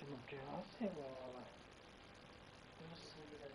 Ty mě přihlásil, ale... To se bude...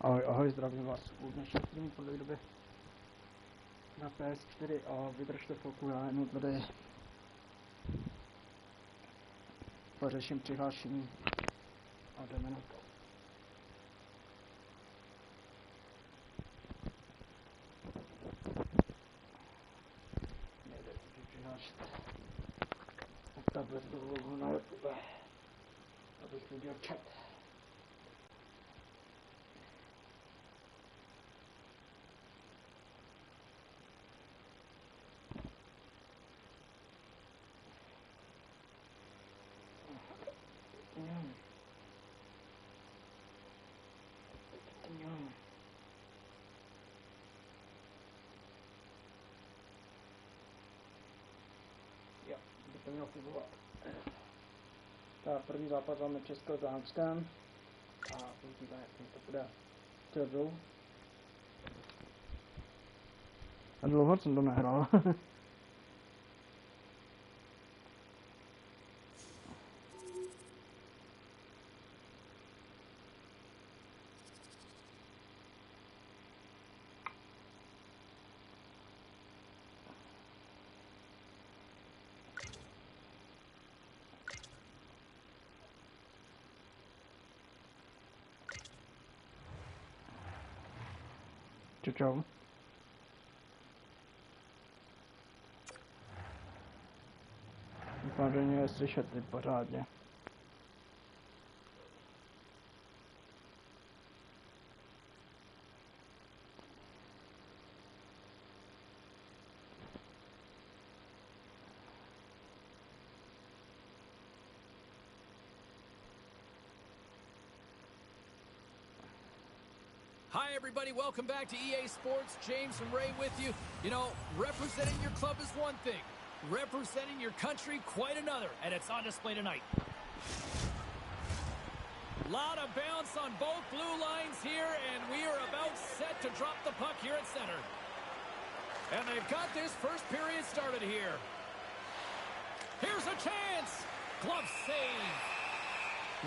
Ahoj, ahoj, zdravím vás u dnešního streamu po dlouhé době na PS4 a vydržte chvilku, já jenom tady pořeším přihlášení a jdeme na to. Nejde si přihlášit. Tak bez dovolu na YouTube, abych viděl chat. Jo, by to mělo fungovat. Tak, první zápas máme Česko s Dánskem a uvidíme, jak to bude. Černou. A dlouho jsem to nehrál. Čau. Doufám, že mě je slyšet teď pořádně. Hi, everybody. Welcome back to EA Sports. James and Ray with you. You know, representing your club is one thing. Representing your country, quite another. And it's on display tonight. Lot of bounce on both blue lines here, and we are about set to drop the puck here at center. And they've got this first period started here. Here's a chance. Glove save.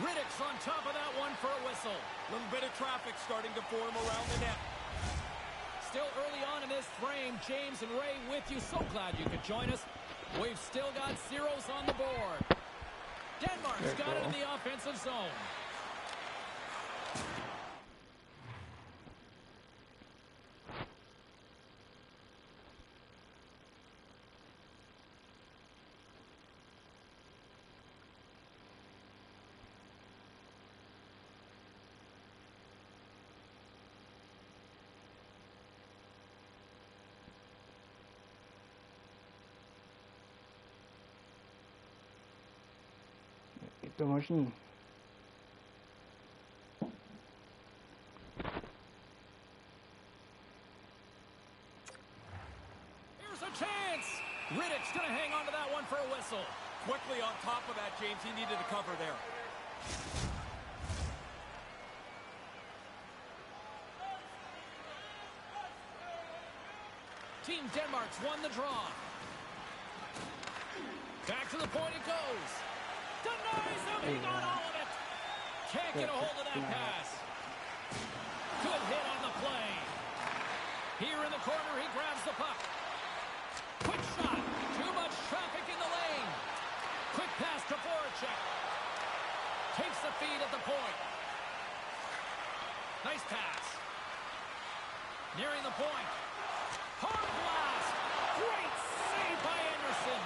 Riddick's on top of that one for a whistle. A little bit of traffic starting to form around the net. Still early on in this frame, James and Ray with you. So glad you could join us. We've still got zeros on the board. Denmark's got it in the offensive zone. To možný. Here's a chance. Riddick's going to hang on to that one for a whistle. Quickly on top of that, James. He needed a cover there. Team Denmark's won the draw. Back to the point it goes. Denies him, he got all of it. Can't get a hold of that pass. Good hit on the play. Here in the corner, he grabs the puck. Quick shot. Too much traffic in the lane. Quick pass to Voracek. Takes the feed at the point. Nice pass. Nearing the point. Hard blast. Great save by Anderson.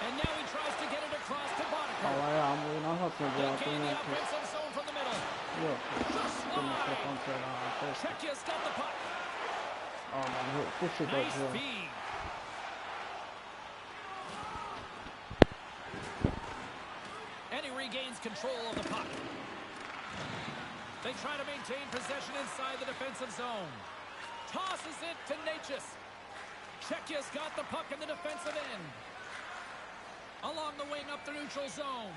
And now he tries to get it across to Boddicker. Ale já mu nahatnu, že já to Gain the nějaký... offensive zone from the middle. Jo, Just to mikrofon slide. se dá, to je... Czechia's got the puck. A mám ho, ty si to, Nice že... feed. And he regains control of the puck. They try to maintain possession inside the defensive zone. Tosses it to Natchez. Czechia's got the puck in the defensive end. Along the wing up the neutral zone.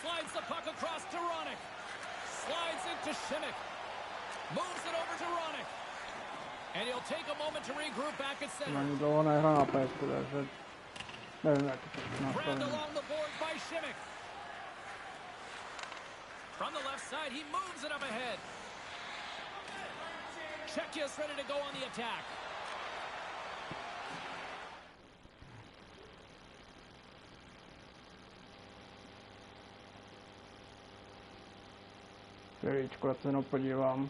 Slides the puck across to Ronick. Slides it to Šimik. Moves it over to Ronick. And he'll take a moment to regroup back at center. Ani dlouho nehra na PS4, takže... Nevím, jak to Grabbed nastavím. along the boards by Šimik. From the left side, he moves it up ahead. Czechia's ready to go on the attack. Chvíličku, já se jenom podívám.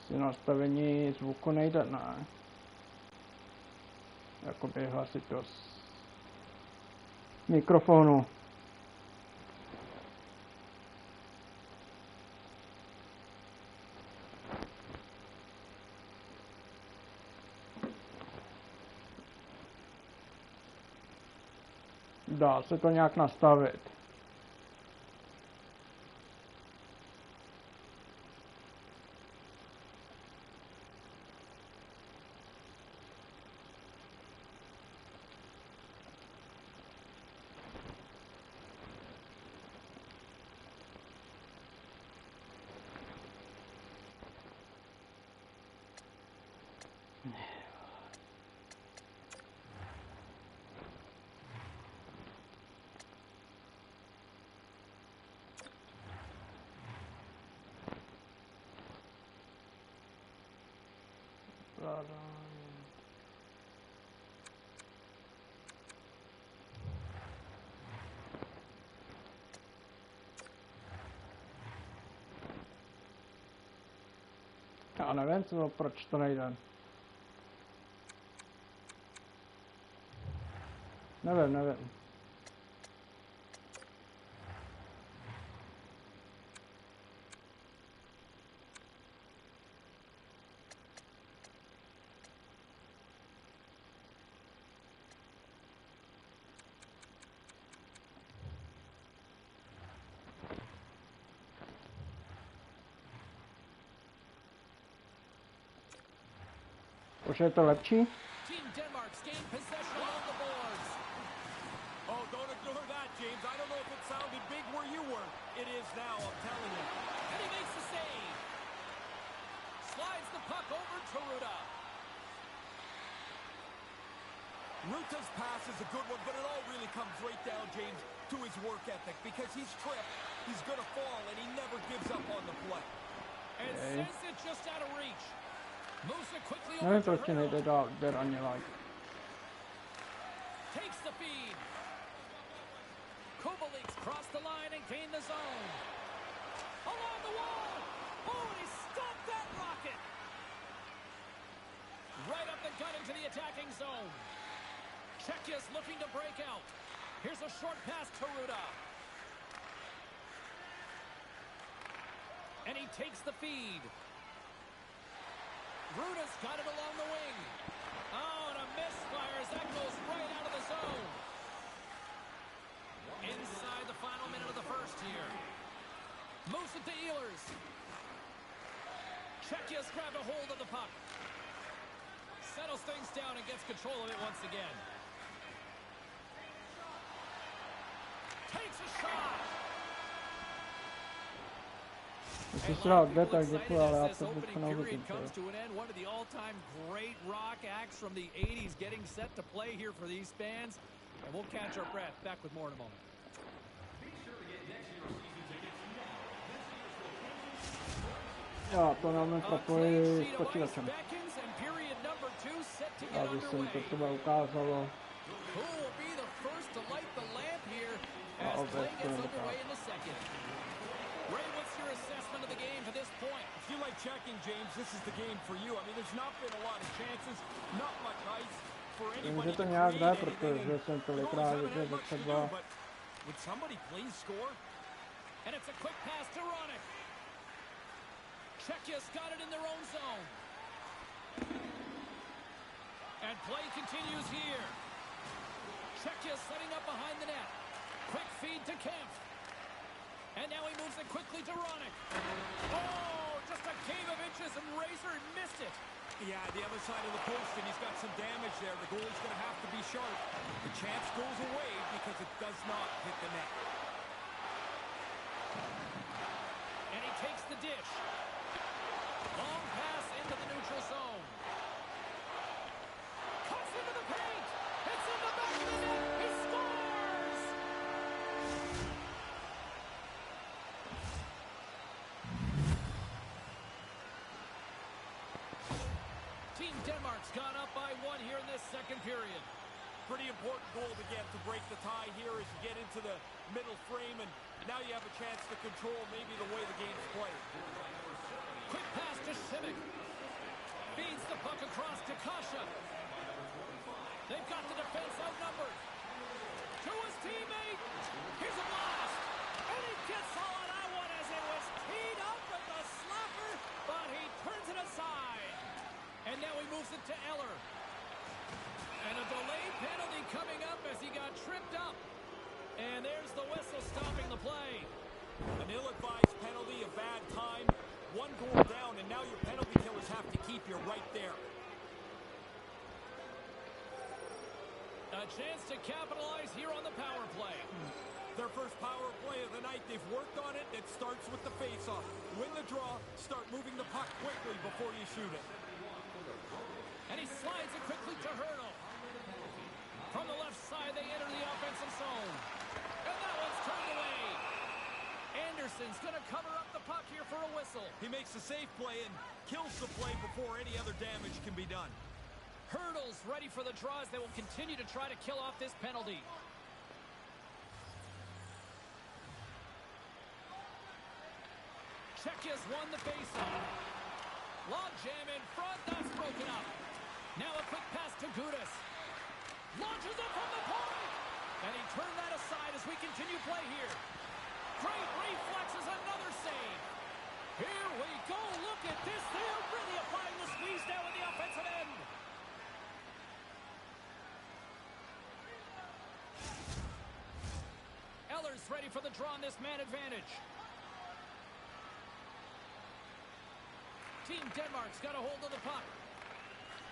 Si nastavení zvuku nejde, ne? Jakoby hlasitost mikrofonu. Dá se to nějak nastavit. Já nevím, proč to nejde. Nevím. Už je to lepší? Team Denmark's gained possession along the boards. Oh, don't ignore that, James. I don't know if it sounded big where you were. It is now, I'm telling you. And he makes the save. Slides the puck over to Ruda. Ruta's pass is a good one, but it all really comes right down, James, to his work ethic. Because he's tripped, he's going to fall, and he never gives up on the play. And sends it just out of reach. Moves it quickly Nevím, over to proč ti nejde Hurdle. dát der ani like. Takes the feed. Kubelik's crossed the line and gained the zone. Along the wall. Oh, and he stopped that rocket. Right up the gut into the attacking zone. Czechia's looking to break out. Here's a short pass to Ruda. And he takes the feed. Ruda's got it along the wing. Oh, and a misfire as that goes right out of the zone. Inside the final minute of the first here. Moves it to Ehlers. Czechia's grabbed a hold of the puck. Settles things down and gets control of it once again. Takes a shot. Jestli si dal der, tak děkuji, ale já to vůbec neuvidím. Comes to an end. One of the all-time great rock acts from the 80s getting set to play here for these fans. And we'll catch our breath. Back with more in a moment. Já to nevím propojit s počítačem. Aby se mi to třeba ukázalo. A opět to nedokážu. Ray, what's your assessment of the game to this point? If you like checking, James, this is the game for you. I mean, there's not been a lot of chances, not much ice for anybody. Vím, že to nějak jde, protože jsem tolikrát viděl za třeba. Would somebody please score? And it's a quick pass to Ronick. Czechia's got it in their own zone. And play continues here. Czechia's setting up behind the net. Quick feed to Kemp. And now he moves it quickly to Ronick. Oh, just a game of inches and Razor missed it. Yeah, the other side of the post, and he's got some damage there. The goalie's going to have to be sharp. The chance goes away because it does not hit the net. And he takes the dish. Long pass into the neutral zone. Cuts into the paint. It's in the back of the net. He scores! Team Denmark's gone up by one here in this second period. Pretty important goal to get to break the tie here as you get into the middle frame, and now you have a chance to control maybe the way the game's played. Quick pass to Simic. Feeds the puck across to Kasha. They've got the defense outnumbered. To his teammate. Here's a blast. And he gets all on that one as it was teed up with the slapper, but he turns it aside. And now he moves it to Eller. And a delayed penalty coming up as he got tripped up. And there's the whistle stopping the play. An ill-advised penalty, a bad time. One goal down, and now your penalty killers have to keep you right there. A chance to capitalize here on the power play. Their first power play of the night. They've worked on it. It starts with the face-off. Win the draw, start moving the puck quickly before you shoot it. And he slides it quickly to Hurdle. From the left side, they enter the offensive zone. And that one's turned away. Anderson's going to cover up the puck here for a whistle. He makes a safe play and kills the play before any other damage can be done. Hurdle's ready for the draws. They will continue to try to kill off this penalty. Czechia's won the faceoff. Log jam in front. That's broken up. Now a quick pass to Gudas. Launches it from the point. And he turned that aside as we continue play here. Great reflexes, another save. Here we go. Look at this. They're really applying the squeeze down in the offensive end. Eller's ready for the draw on this man advantage. Team Denmark's got a hold of the puck.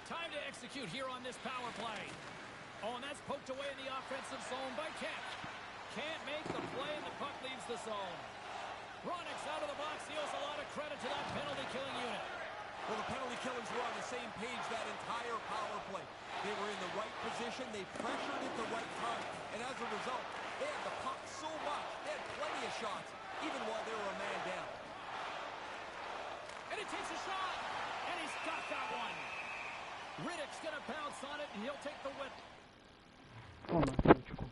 Time to execute here on this power play. Oh, and that's poked away in the offensive zone by Kent. Can't make the play, and the puck leaves the zone. Ronnick's out of the box. He owes a lot of credit to that penalty-killing unit. Well, the penalty killers were on the same page that entire power play. They were in the right position. They pressured at the right time. And as a result, they had the puck so much. They had plenty of shots, even while they were a man down. And he takes a shot. And he's got that one. Riddick's going to bounce on it, and he'll take the whip. Oh, Matejčku.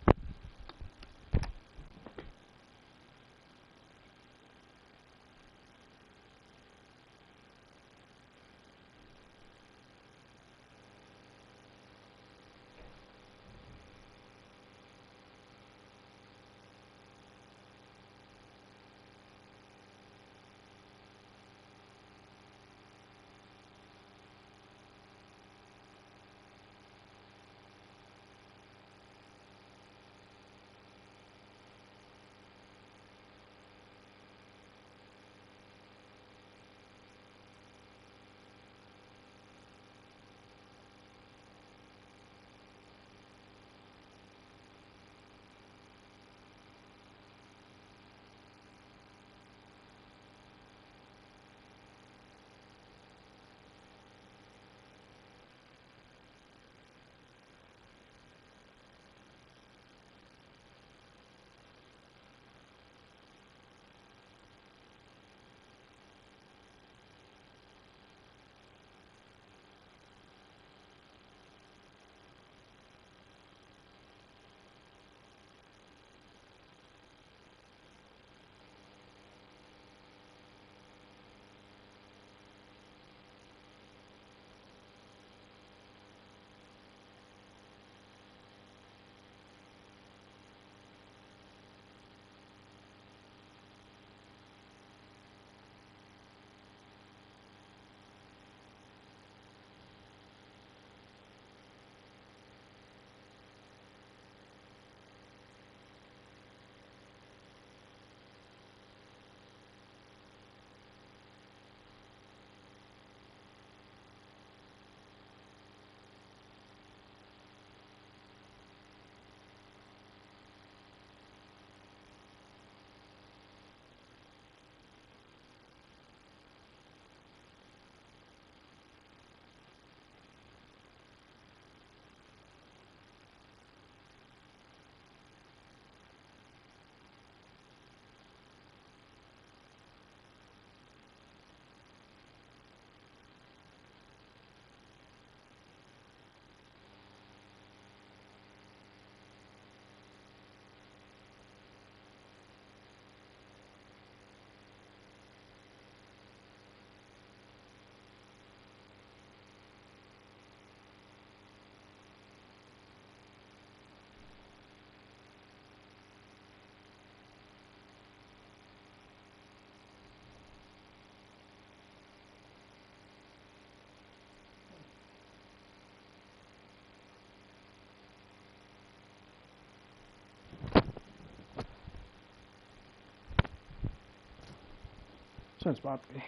Jsem zpátky.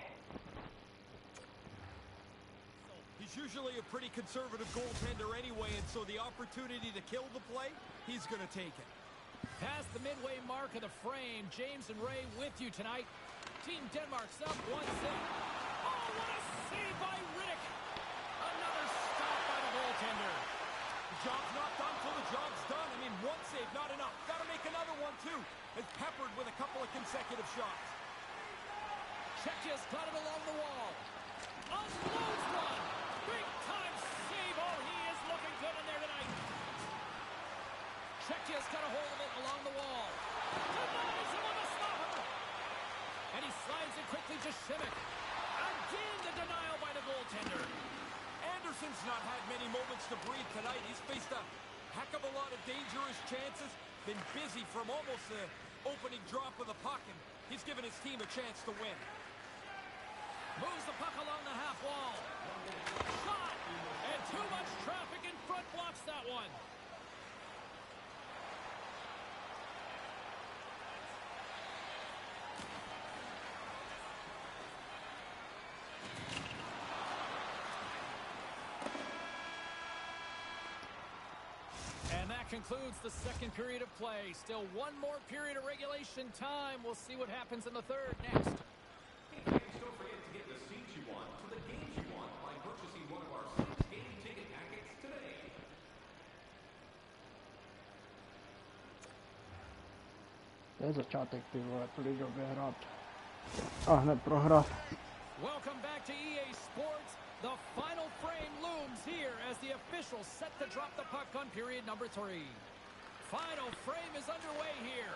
He's usually a pretty conservative goaltender anyway, and so the opportunity to kill the play, he's going to take it. Past the midway mark of the frame, James and Ray with you tonight. Team Denmark's up 1-0. Oh, what a save by Riddick! Another stop by the goaltender. The job's not done till the job's done. I mean, one save, not enough. Got to make another one, too. It's peppered with a couple of consecutive shots. Czechia's got it along the wall. Unloads one. Big time save. Oh, he is looking good in there tonight. Czechia's got a hold of it along the wall. Denies him with a stopper. And he slides it quickly to Šimik. Again the denial by the goaltender. Anderson's not had many moments to breathe tonight. He's faced a heck of a lot of dangerous chances. Been busy from almost the opening drop of the puck, and he's given his team a chance to win. Moves the puck along the half wall. Shot! And too much traffic in front blocks that one. That concludes the second period of play. Still one more period of regulation time. We'll see what happens in the third next. Hey, fans, don't forget to get the seats you want to the games you want by purchasing one of our 6 game ticket packets today. To je začátek, ty vole, tolik době hrát a hned prohrát. Welcome back to EA Sports. The final frame looms here as the officials set to drop the puck on period number 3. Final frame is underway here.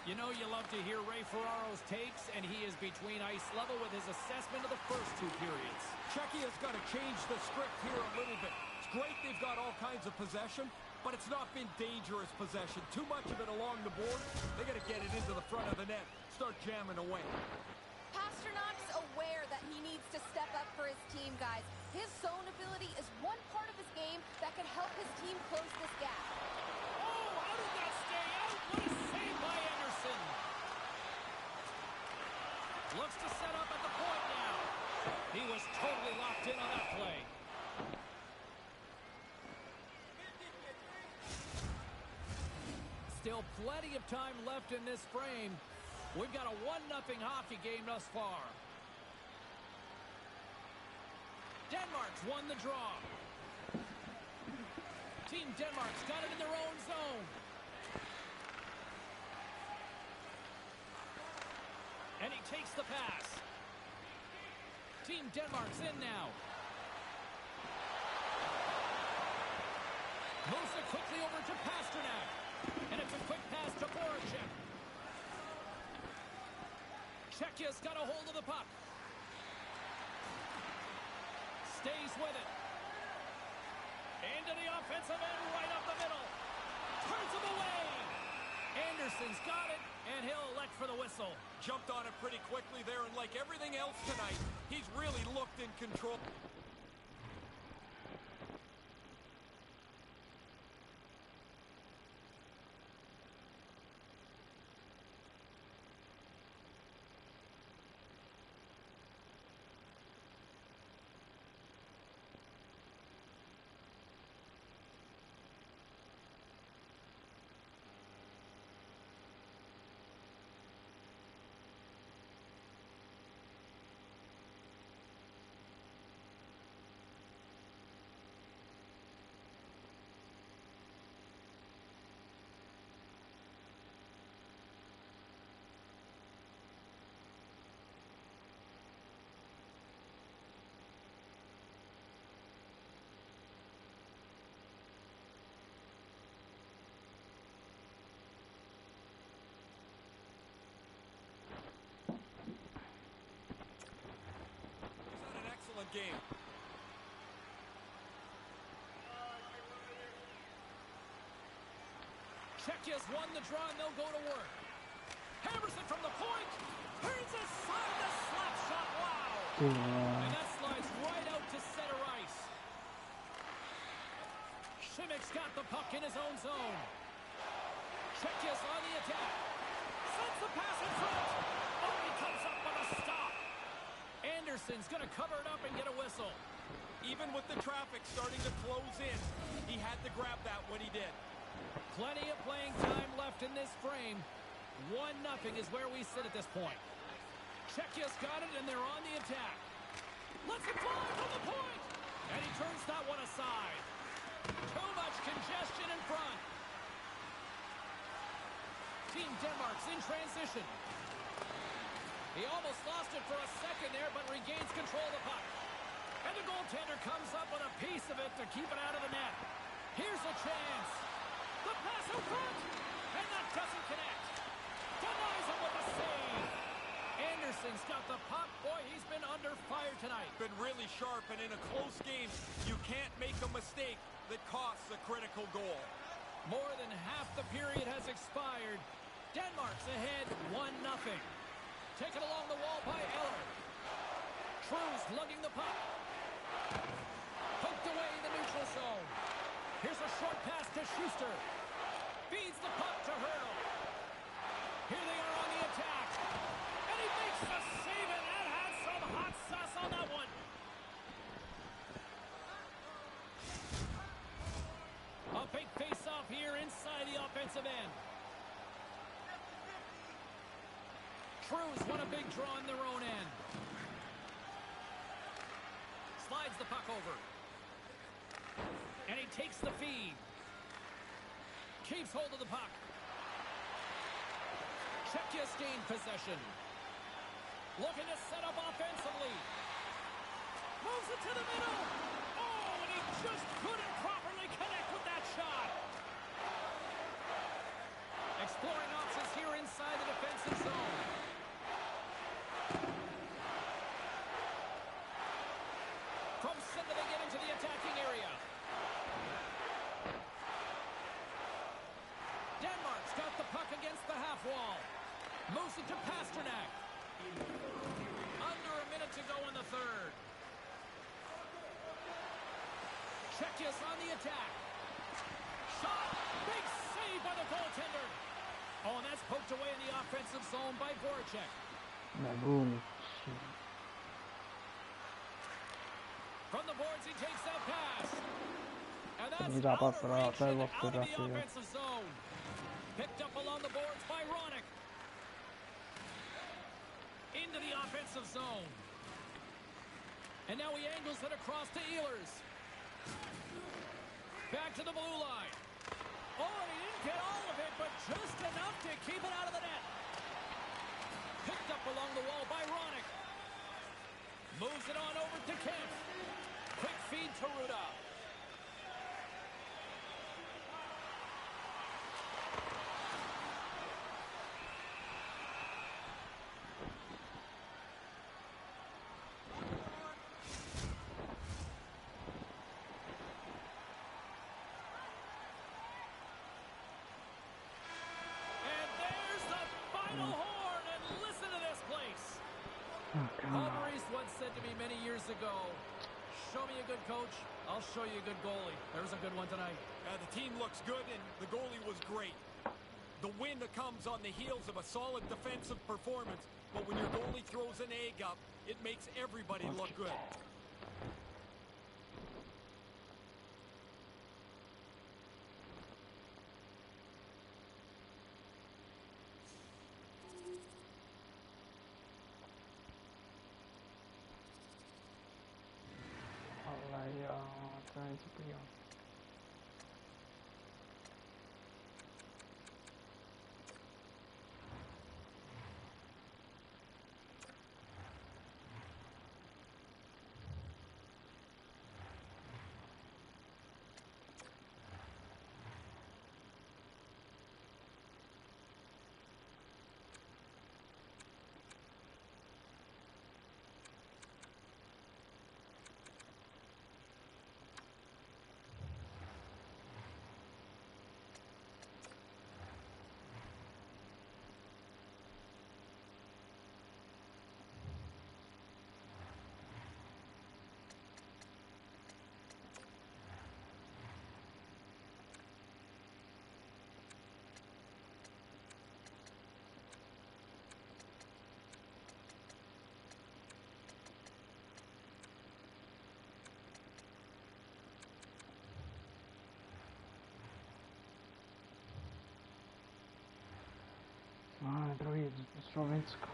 You know you love to hear Ray Ferraro's takes, and he is between ice level with his assessment of the first 2 periods. Czechia's got to change the script here a little bit. It's great they've got all kinds of possession, but it's not been dangerous possession. Too much of it along the board. They got to get it into the front of the net, start jamming away. Pasternak's aware that he needs to step up for his team, guys. His zone ability is one part of his game that can help his team close this gap. Oh, how did that stay out? What a save by Anderson. Looks to set up at the point now. He was totally locked in on that play. Still plenty of time left in this frame. We've got a 1-0 hockey game thus far. Denmark's won the draw. Team Denmark's got it in their own zone. And he takes the pass. Team Denmark's in now. Moves it quickly over to Pasternak. And it's a quick pass to Voracek. Czechia's got a hold of the puck. Stays with it. Into the offensive end, right up the middle. Turns him away. Anderson's got it, and he'll elect for the whistle. Jumped on it pretty quickly there, and like everything else tonight, he's really looked in control. Game. Czechia's won the draw, and they'll go to work. Hammers it from the point. Turns aside the slap shot. Wow. And that slides right out to center ice. Šimik's got the puck in his own zone. Czechia's on the attack. Sends the pass in front. Oh, he comes up with a stop. Anderson's going to cover it up and get a whistle. Even with the traffic starting to close in, he had to grab that when he did. Plenty of playing time left in this frame. 1-0 is where we sit at this point. Czechia's got it, and they're on the attack. Let's it fly from the point. And he turns that one aside. Too much congestion in front. Team Denmark's in transition. He almost lost it for a second there, but regains control of the puck. And the goaltender comes up with a piece of it to keep it out of the net. Here's a chance. The pass in front. And that doesn't connect. Denies him with a save. Anderson's got the puck. Boy, he's been under fire tonight. Been really sharp, and in a close game, you can't make a mistake that costs a critical goal. More than half the period has expired. Denmark's ahead 1-0. Taken along the wall by Eller. True's lugging the puck. Poked away in the neutral zone. Here's a short pass to Schuster. Feeds the puck to Hurl. Here they are on the attack. And he makes the save, and that has some hot sauce on that one. A big face-off here Crews won a big draw in their own end. Slides the puck over. And he takes the feed. Keeps hold of the puck. Czechia's gained possession. Looking to set up offensively. Moves it to the middle. Oh, and he just couldn't properly connect with that shot. Exploring options here inside the defensive zone. From center they get into the attacking area. Denmark's got the puck against the half wall. Moves it to Pasternak. Under a minute to go in the third. Czechia's on the attack. Shot. Big save by the goaltender. Oh, and that's poked away in the offensive zone by Voracek. From the boards, he takes that pass. And that's out of reach and out of the offensive zone. Picked up along the boards by Ronick. Into the offensive zone. And now he angles it across to Ehlers. Back to the blue line. Oh, and he didn't get all of it, but just enough to keep it out of the net. Picked up along the wall by Ronick. Moves it on over to Kemp. Quick feed to Ruda. Said to me many years ago, show me a good coach, I'll show you a good goalie. There's a good one tonight. The team looks good, and the goalie was great. The win comes on the heels of a solid defensive performance, but when your goalie throws an egg up, it makes everybody look good. Druhý Slovensko.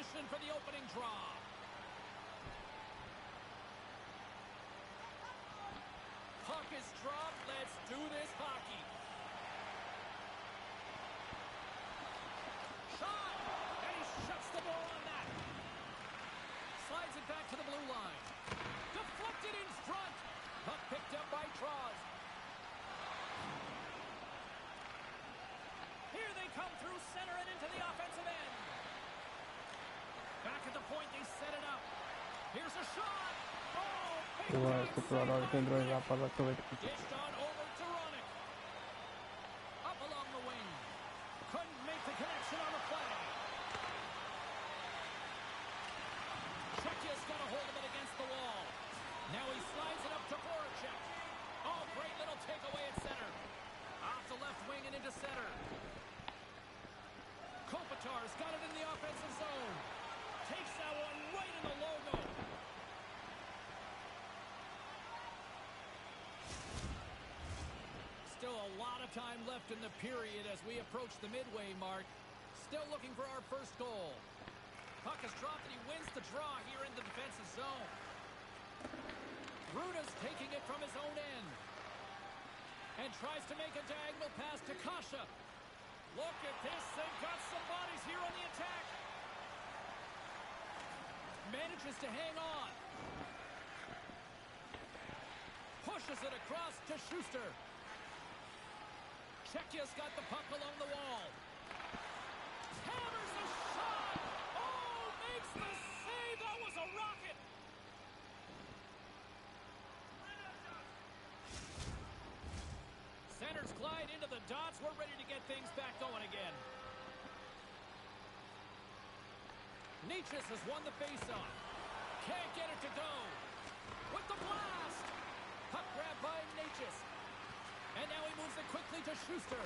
position for the opening draw. Puck is dropped. Let's do this hockey. Shot! And he shuts the ball on that. Slides it back to the blue line. Deflected in front. Puck picked up by Troz. Here they come through center and into the offensive end. Back at the point, they set it up. Here's a shot. Oh, To byl ten druhý zápas za to dished on over to Ronick. Up along the wing. Couldn't make the connection on the play. Czechia's got a hold of it against the wall. Now he slides it up to Voracek. Oh, great little takeaway at center. Off the left wing and into center. Kopitar's got it in the offensive zone. Takes that one right in the logo. Still a lot of time left in the period as we approach the midway mark. Still looking for our first goal. Puck is dropped and he wins the draw here in the defensive zone. Ruda's taking it from his own end. And tries to make a diagonal pass to Kasha. Look at this, they've got some bodies here on the attack. Manages to hang on. Pushes it across to Schuster. Czechia's got the puck along the wall. Hammers a shot! Oh, makes the save! That was a rocket! Centers glide into the dots. We're ready to get things back going again. Nietzsche has won the faceoff. Can't get it to go. With the blast! Puck grab by Nietzsche. And now he moves it quickly to Schuster.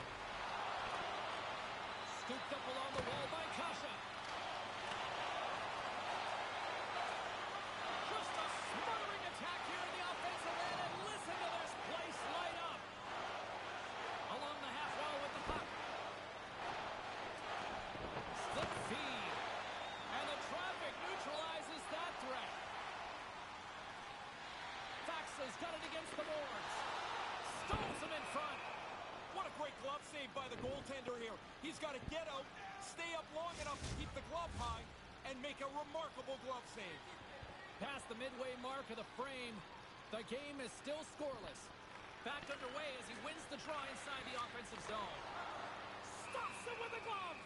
Scooped up along the wall by Kasha. Just a smothering attack here in the offensive end. And listen to this place light up. Along the half wall with the puck. Slip feed. And the traffic neutralizes that threat. Faxa's got it against the boards. Stones him in front. What a great glove save by the goaltender here. He's got to get out, stay up long enough to keep the glove high, and make a remarkable glove save. Past the midway mark of the frame, the game is still scoreless. Back underway as he wins the draw inside the offensive zone. Stops him with a glove.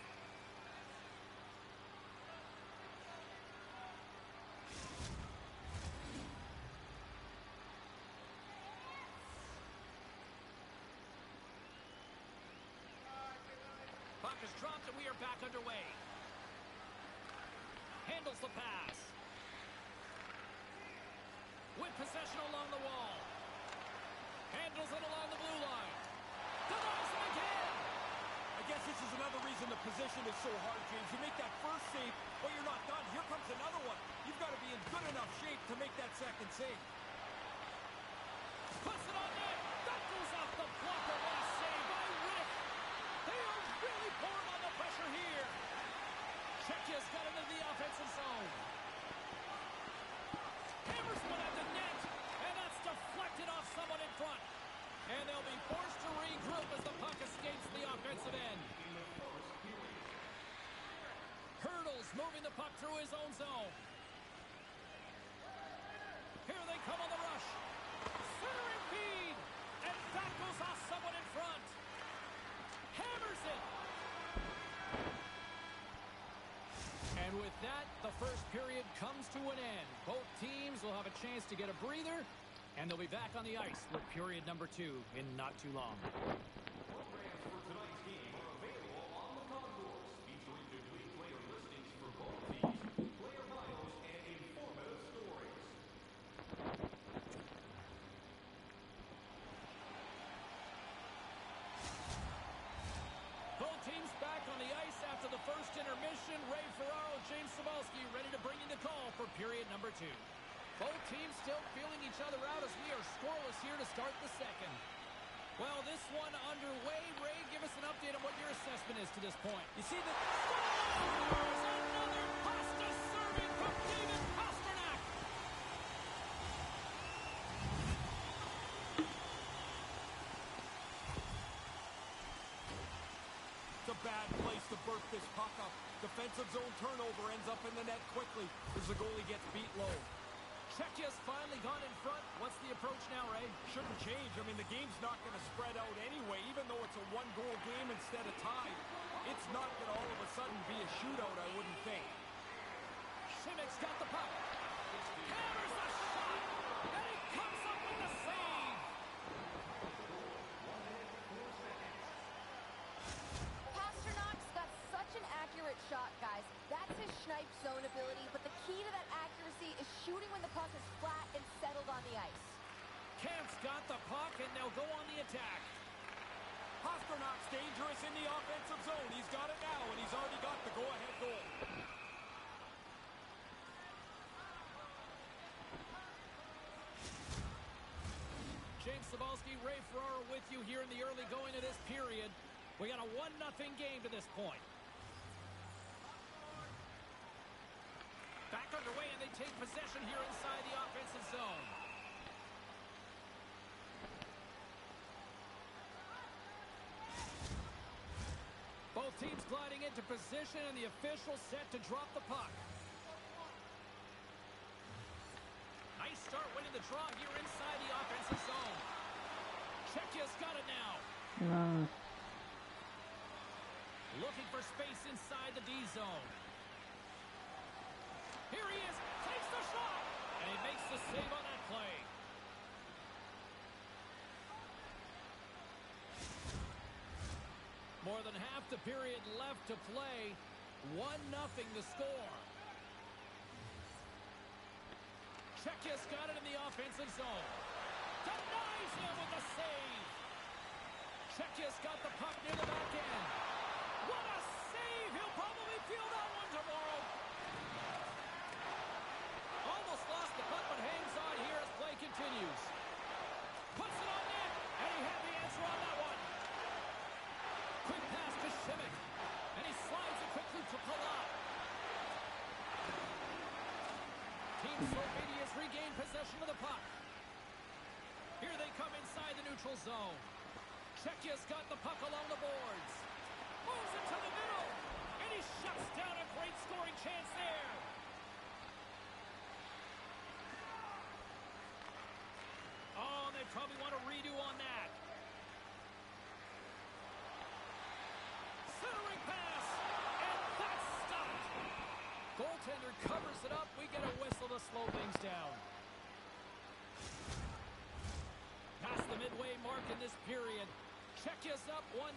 Puck is dropped and we are back underway. Handles the pass. With possession along the wall. Handles it along the blue line. Denies it again! I guess this is another reason the position is so hard, James. You make that first save, but you're not done. Here comes another one. You've got to be in good enough shape to make that second save. Puts it on net. That goes off the blocker. What a save by Rick. They are really pouring on the pressure here. Czechia's got into the offensive zone. Hammers one at the net. And that's deflected off someone in front. And they'll be forced to regroup as the puck escapes the offensive end. Hurdles moving the puck through his own zone. Here they come on the rush. Centering feed. And that goes off someone in front. Hammers it. And with that, the first period comes to an end. Both teams will have a chance to get a breather, and they'll be back on the ice for period number 2 in not too long. Programs for tonight's game are available on the concourse, featuring complete player listings for both teams, player bios, and informative stories. Both teams back on the ice after the first intermission. Ray Ferraro, James Cebulski ready to bring you the call for period number 2. Both teams still feeling each other out as we are scoreless here to start the second. Well, this one underway. Ray, give us an update on what your assessment is to this point. You see that... There's another Costa coming from David Pasternak. It's a bad place to burp this puck up. Defensive zone turnover ends up in the net quickly as the goalie gets beat low. Czechia's finally gone in front. What's the approach now, Ray? Shouldn't change. I mean, the game's not going to spread out anyway, even though it's a one-goal game instead of tied. It's not going to all of a sudden be a shootout, I wouldn't think. Schimmick's got the puck. Hammers the shot. And he comes up with the save. Pasternak's got such an accurate shot, guys. That's his snipe zone ability, but the key to that accuracy is shooting when the puck is flat and settled on the ice. Kamp's got the puck, and they'll go on the attack. Pasternak's dangerous in the offensive zone. He's got it now, and he's already got the go-ahead goal. James Cybulski, Ray Ferraro with you here in the early going of this period. We got a 1-0 game to this point. Back underway, and they take possession here inside the offensive zone. Both teams gliding into position, and the official set to drop the puck. Nice start winning the draw here inside the offensive zone. Czechia's got it now. Looking for space inside the D zone. Here he is, takes the shot, and he makes the save on that play. More than half the period left to play. 1-0 the score. Czechia's got it in the offensive zone. Denies him with the save. Czechia's got the puck near the back end. What a save! He'll probably feel that one tomorrow. Almost lost the puck, but hangs on here as play continues. Puts it on net, and he had the answer on that one. Quick pass to Schimmick, and he slides it quickly to Palat. Team Slovenia's regained possession of the puck. Here they come inside the neutral zone. Czechia's got the puck along the boards. Moves it to the middle, and he shuts down a great scoring chance there. Oh, they probably want a redo on that. Centering pass, and that's stopped. Goaltender covers it up. We get a whistle to slow things down. Past the midway mark in this period. Czechia's up 1-0.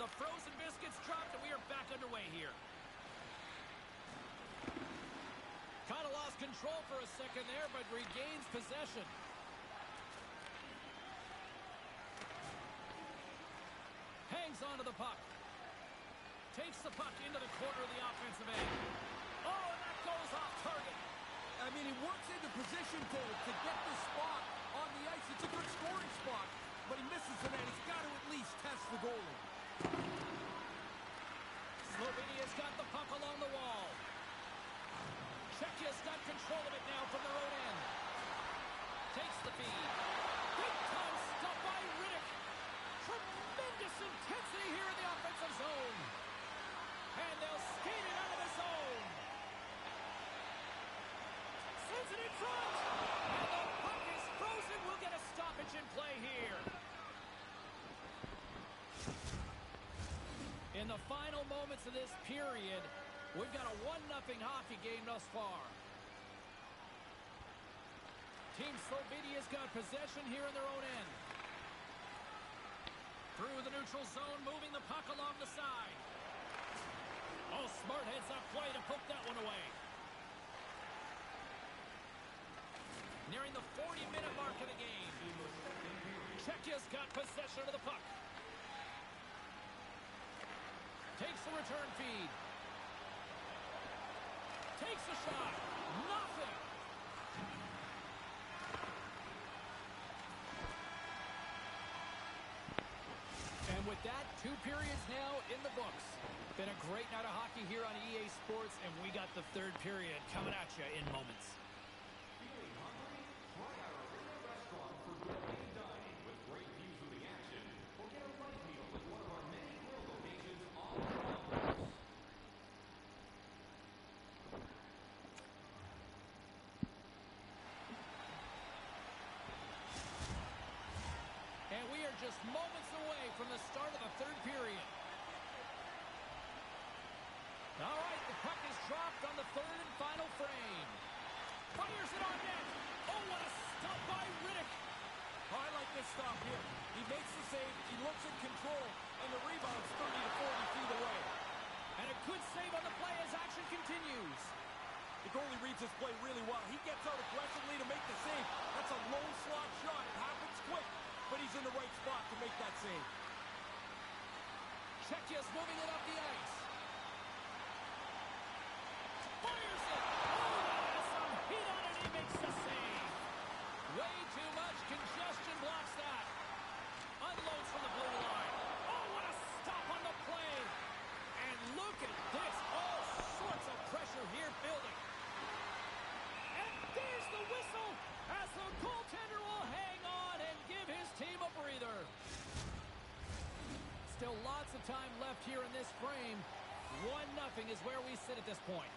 The frozen biscuits dropped, and we are back underway here. Kind of lost control for a second there, but regains possession. Hangs onto the puck. Takes the puck into the corner of the offensive end. Oh, and that goes off target. I mean, he works into position to get this spot on the ice. It's a good scoring spot, but he misses the net. He's got to at least test the goalie. Slovenia's got the puck along the wall. Czechia's got control of it now from their own end. Takes the feed. Big time stop by Riddick. Tremendous intensity here in the offensive zone. And they'll skate it out of the zone. Sends it in front. And the puck is frozen. We'll get a stoppage in play here. In the final moments of this period, we've got a 1-0 hockey game thus far. Team Slovenia's got possession here in their own end. Through the neutral zone, moving the puck along the side. Oh, smart heads up play to poke that one away. Nearing the 40-minute mark of the game. Czechia's got possession of the puck. Takes the return feed. Takes a shot. Nothing. And with that, 2 periods now in the books. Been a great night of hockey here on EA Sports, and we got the third period coming at you in moments. Feeling hungry? Try our arena restaurant for gourmet dining with great views of the action. Or get a light meal at one of our many grill locations on the concourse. And we are just moments away from the start of the third period. All right, the puck is dropped on the third and final frame. Fires it on net. Oh, what a stop by Riddick. Oh, I like this stop here. He makes the save, he looks in control, and the rebound's 30 to 40 feet away. And a good save on the play as action continues. The goalie reads his play really well. He gets out aggressively to make the save. That's a low slot shot. It happens quick, but he's in the right spot to make that save. Czechia's moving it up the ice. Fires it! Oh, that has some heat on it. He makes the save. Way too much congestion blocks that. Unloads from the blue line. Oh, what a stop on the play. And look at this. All sorts of pressure here building. And there's the whistle as the goaltender will hang on and give his team a breather. Still lots of time left here in this frame. 1-0 is where we sit at this point.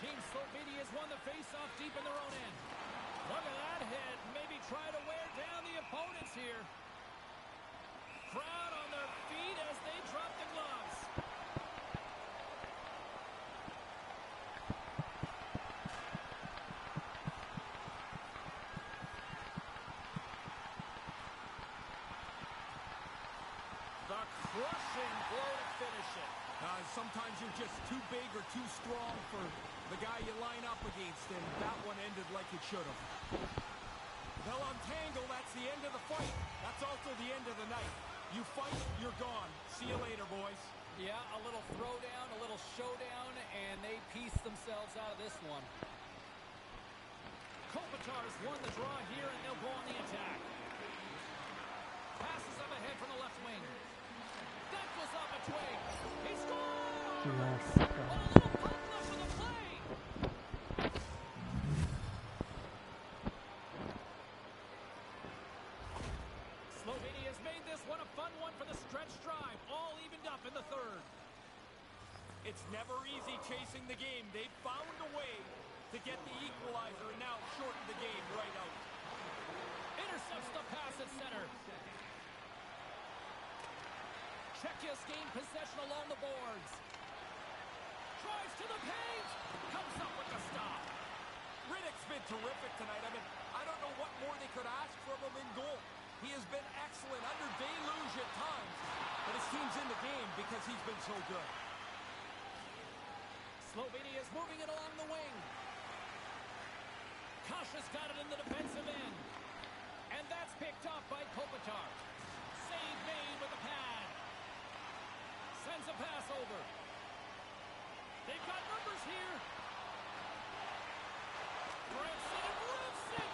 Team Slovenia has won the face-off deep in their own end. Look at that hit. Maybe try to wear down the opponents here. Crowd on their feet as they drop the gloves. The crushing blow to finish it. Sometimes you're just too big or too strong for the guy you line up against, and that one ended like it should have. They'll untangle, that's the end of the fight. That's also the end of the night. You fight, you're gone. See you later, boys. Yeah, a little throwdown, a little showdown, and they piece themselves out of this one. Kopitar's won the draw here, and they'll go on the attack. Passes up ahead from the left wing. That goes off a twig. He scores! Yes. What a little pop left for the play! Slovenia's made this one a fun one for the stretch drive. All evened up in the third. It's never easy chasing the game. They found a way to get the equalizer and now shorten the game right out. Intercepts the pass at center. Czechia's gained possession along the boards. Drives to the paint. Comes up with the stop. Riddick's been terrific tonight. I don't know what more they could ask from him in goal. He has been excellent under deluge at times, but his team's in the game because he's been so good. Slovenia's moving it along the wing. Kasha's got it in the defensive end. And that's picked up by Kopitar. Save made with the pad. Sends a pass over. They've got numbers here. Branson and Wilson.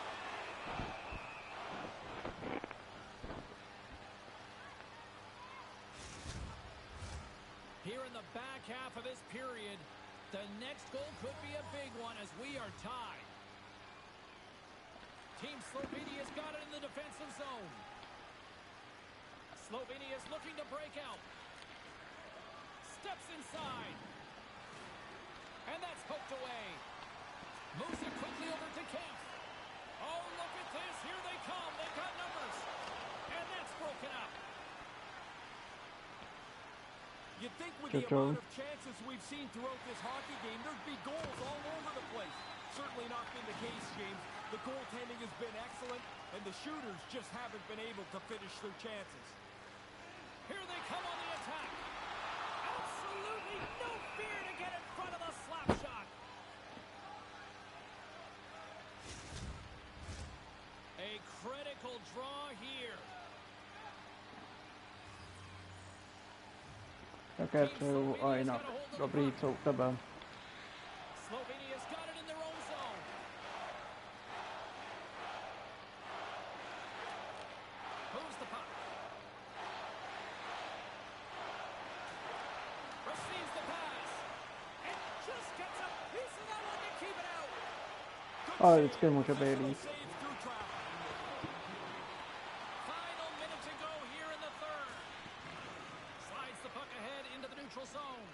Here in the back half of this period, the next goal could be a big one as we are tied. Team Slovenia's got it in the defensive zone. Slovenia's looking to break out. Steps inside. And that's poked away. Moves it quickly over to Kemp. Oh, look at this. Here they come. They've got numbers. And that's broken up. You'd think with the amount of chances we've seen throughout this hockey game, there'd be goals all over the place. Certainly not been the case, James. The goaltending has been excellent, and the shooters just haven't been able to finish their chances. Here they come on the attack. Absolutely no fear to get in front of the slap shot. A critical draw here. Také přeju a jinak dobrý, co u tebe. Slovenia's got it in their own zone. Moves the puck. Ale vždycky může být líp. Final minute to go here in the third. Slides the puck ahead into the neutral zone.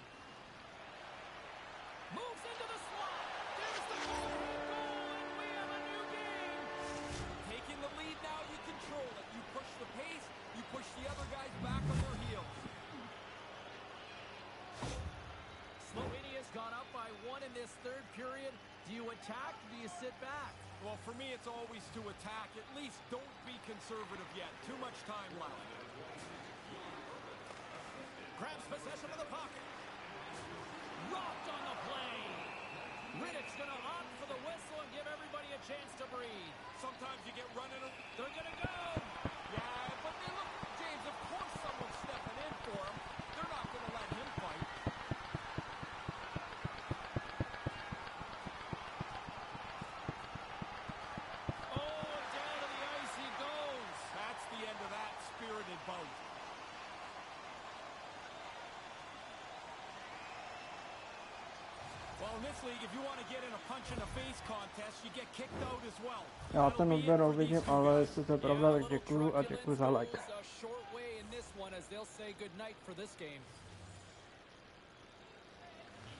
Moves into the slot. There's the goal, and we have a new game. Taking the lead now, you control it. You push the pace, you push the other guys back on their heels. Slovenia's gone up by 1 in this third period. Do you attack? Do you sit back? Well, for me, it's always to attack. At least don't be conservative yet. Too much time left. Grabs possession of the puck. Rocked on the play. Riddick's going to opt for the whistle and give everybody a chance to breathe. Sometimes you get running. They're going to go. Yeah, but they look, James, of course someone's stepping in for him. They're not going to let him fight. Oh, down to the ice he goes. That's the end of that spirited bout. Well, in this league, if you want to get in a punch-in-the-face contest, you get kicked out as well. Já ten odběr vidím, ale jestli to je pravda, tak děkuju a děkuji za like. A short way in this one as they'll say goodnight for this game.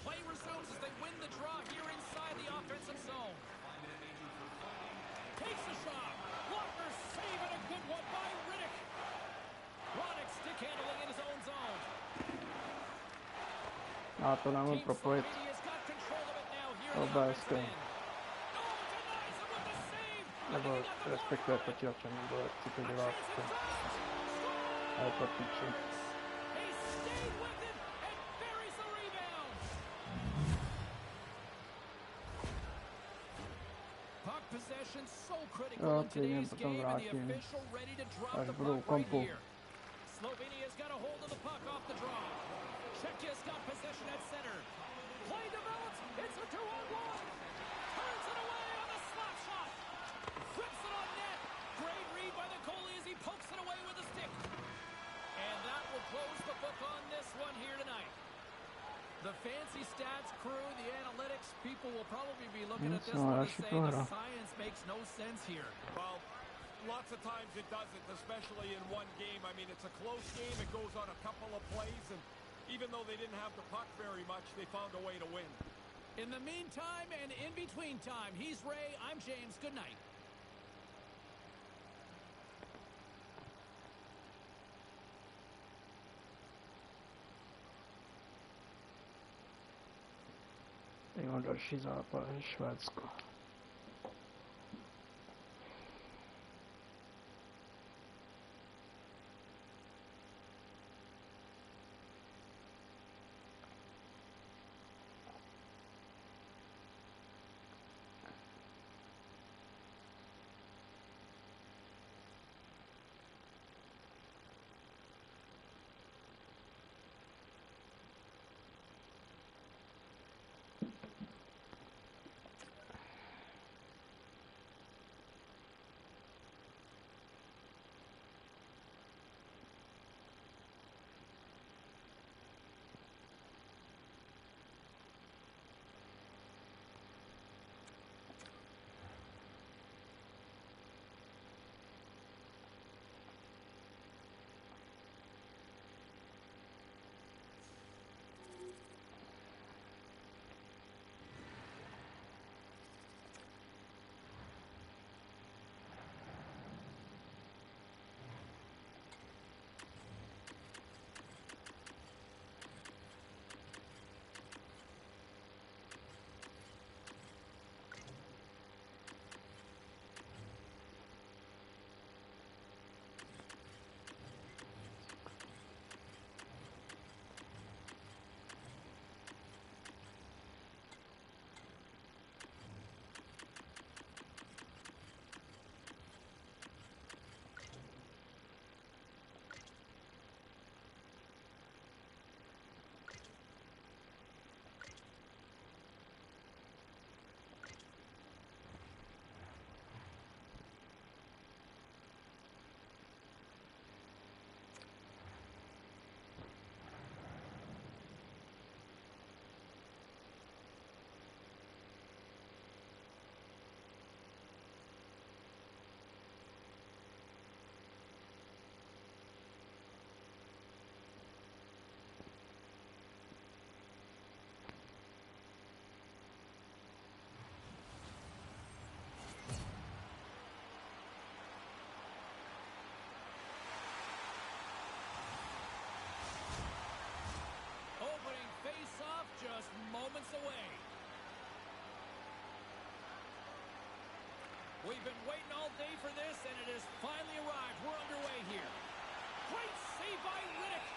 Play resumes as they win the draw here inside the offensive zone. Takes a shot. Walker saving a good one by Riddick. Ronick stick handling in his own zone. Já to nemám propojit. OBSK. Nebo respektive počítačem, nebo jak si to dělat. A je to píči. Jo, klidně potom vrátím, až budu u kompu. Slovenia's got a hold of the puck off the draw. Czechia's got possession at center. Play develops. It's a 2-on-1. Turns it away on the slap shot. Flips it on net. Great read by the goalie as he pokes it away with a stick. And that will close the book on this one here tonight. The fancy stats crew, the analytics people will probably be looking at this one and saying the science makes no sense here. Well, lots of times it doesn't, especially in one game. I mean, it's a close game. It goes on a couple of plays, and even though they didn't have the puck very much, they found a way to win. In the meantime and in between time, he's Ray, I'm James. Good night. Teď mám další zápas, Švédsko. We've been waiting all day for this, and it has finally arrived. We're underway here. Great save by Riddick.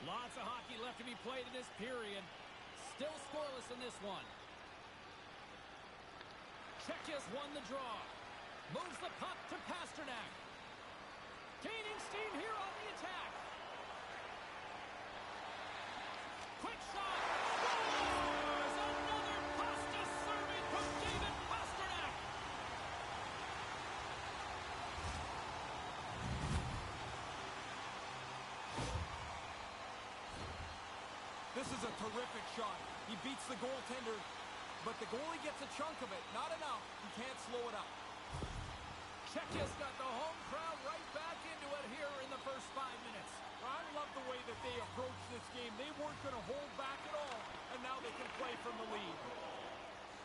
Lots of hockey left to be played in this period. Still scoreless in this one. Czechia's won the draw. Moves the puck to Pasternak. Gaining steam here on the attack. Quick shot. Scores! Another pasta serving from David Pasternak. This is a terrific shot. He beats the goaltender, but the goalie gets a chunk of it. Not enough. He can't slow it up. Czechia's got the home crowd right back into it here in the first 5 minutes. I love the way that they approached this game. They weren't going to hold back at all, and now they can play from the lead.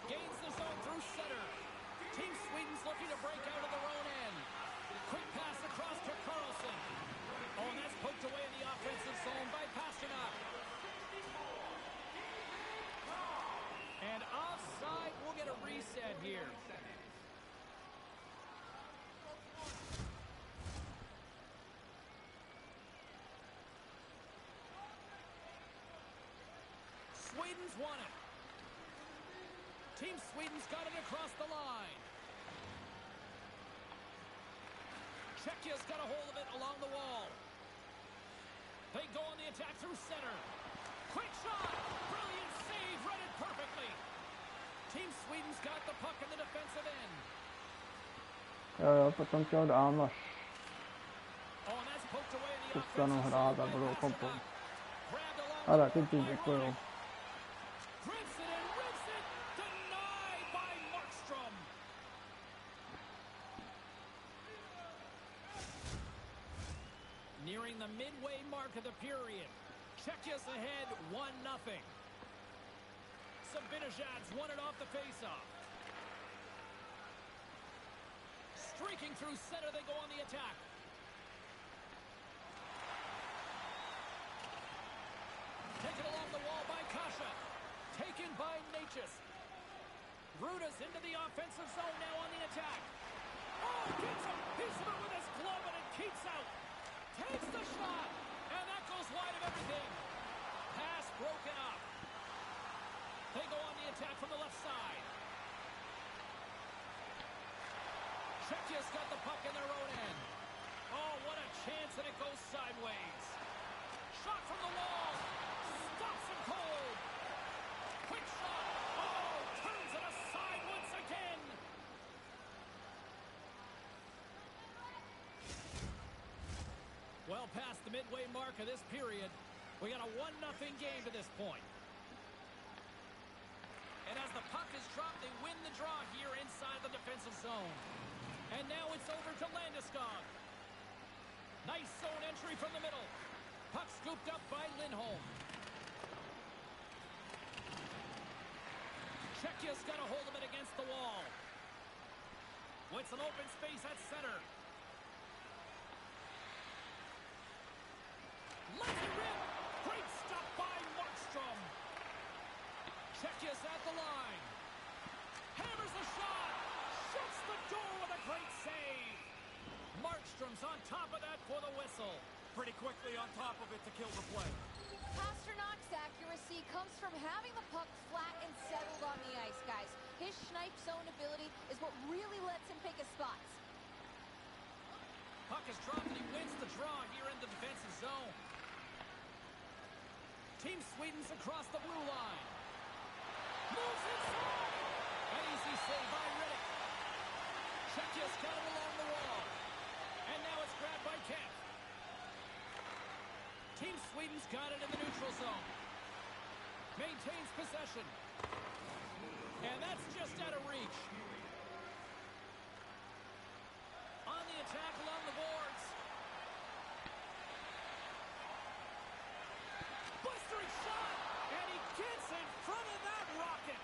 Gains the zone through center. Team Sweden's looking to break out of their own end. Quick pass across to Carlson. Oh, and that's poked away in the offensive zone by Pasternak. And offside, we'll get a reset here. Sweden's won it. Team Sweden's got it across the line. Czechia's got a hold of it along the wall. They go on the attack through center. Quick shot! Brilliant save, read it perfectly. Team Sweden's got the puck in the defensive end. Jo, potom chtěl dám, až Oh, and that's poked away in the přestanu offensive hrát zone a by budu Pasternak. komplet. Grabbed along A the taky wall ti by děkuju. Riddick. Grips it and rips it. Denied by Markstrom. Nearing the midway mark of the period. Czechia's ahead 1-0. Sabinajad's won it off the faceoff. Streaking through center, they go on the attack. Taken along the wall by Kasha. Taken by Natchez. Ruda's into the offensive zone now on the attack. Oh, gets a piece of it with his glove and it keeps out. Takes the shot, and that goes wide of everything. Pass broken up. They go on the attack from the left side. Czechia's got the puck in their own end. Oh, what a chance, and it goes sideways. Shot from the wall. Stops him cold. Quick shot. Oh, turns it aside once again. Well past the midway mark of this period, we got a 1-0 game to this point. And as the puck is dropped, they win the draw here inside the defensive zone. And now it's over to Landeskog. Nice zone entry from the middle. Puck scooped up by Lindholm. Czechia's got a hold of it against the wall. With some open space at center. Lets it rip. Great stop by Markstrom. Czechia's at the line. Hammers the shot. Shuts the door with a great save. Markstrom's on top of that for the whistle. Pretty quickly on top of it to kill the play. Pasternak's accuracy comes from having the puck flat and settled on the ice, guys. His snipe zone ability is what really lets him pick his spots. Puck is dropped and he wins the draw here in the defensive zone. Team Sweden's across the blue line. Moves inside. An easy save by Riddick. Czechia's got it along the wall. And now it's grabbed by Kemp. Team Sweden's got it in the neutral zone. Maintains possession. And that's just out of reach. On the attack along the boards. Blistering shot! And he gets in front of that rocket.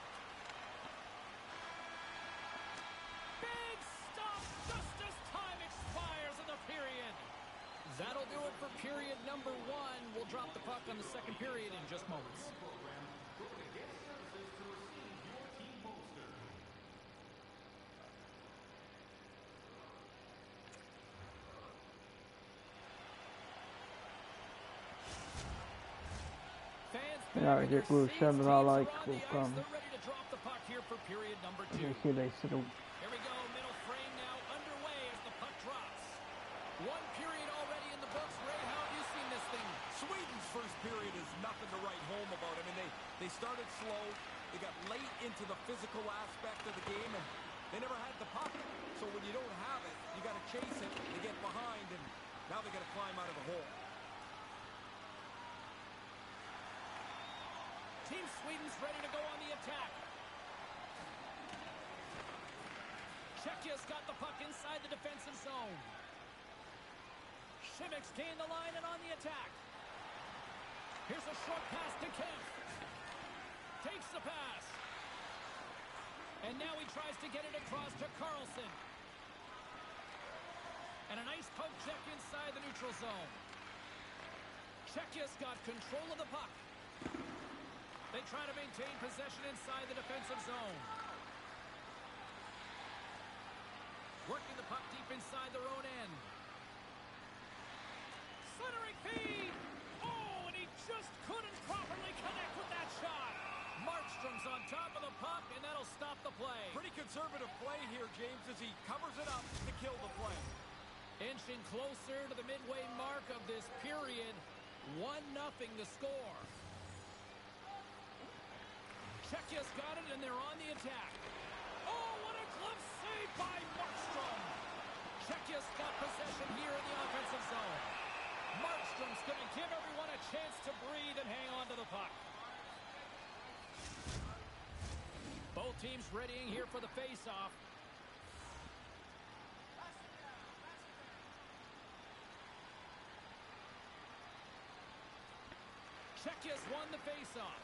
Big stop just as time expires in the period. That'll do it for period number 1. We'll drop the puck on the second period in just moments. Já děkuji všem za like, koukám. Všichni dej 7. Here we go, middle frame now underway as the puck drops. One period already in the books. Ray, how have you seen this thing? Sweden's first period is nothing to write home about. I mean, they started slow. They got late into the physical aspect of the game, and they never had the puck. So when you don't have it, you got to chase it. They get behind, and now they got to climb out of the hole. Team Sweden's ready to go on the attack. Czechia's got the puck inside the defensive zone. Shimmick's gained the line and on the attack. Here's a short pass to Kemp. Takes the pass. And now he tries to get it across to Carlson. And a nice poke check inside the neutral zone. Czechia's got control of the puck. They try to maintain possession inside the defensive zone. Working the puck deep inside their own end. Centering feed! Oh, and he just couldn't properly connect with that shot. Markstrom's on top of the puck, and that'll stop the play. Pretty conservative play here, James, as he covers it up to kill the play. Inching closer to the midway mark of this period. 1-0 the score. Czechia's got it, and they're on the attack. Oh, what a glove save by Markstrom. Czechia's got possession here in the offensive zone. Markstrom's going to give everyone a chance to breathe and hang on to the puck. Both teams readying here for the face-off. Czechia's won the face-off.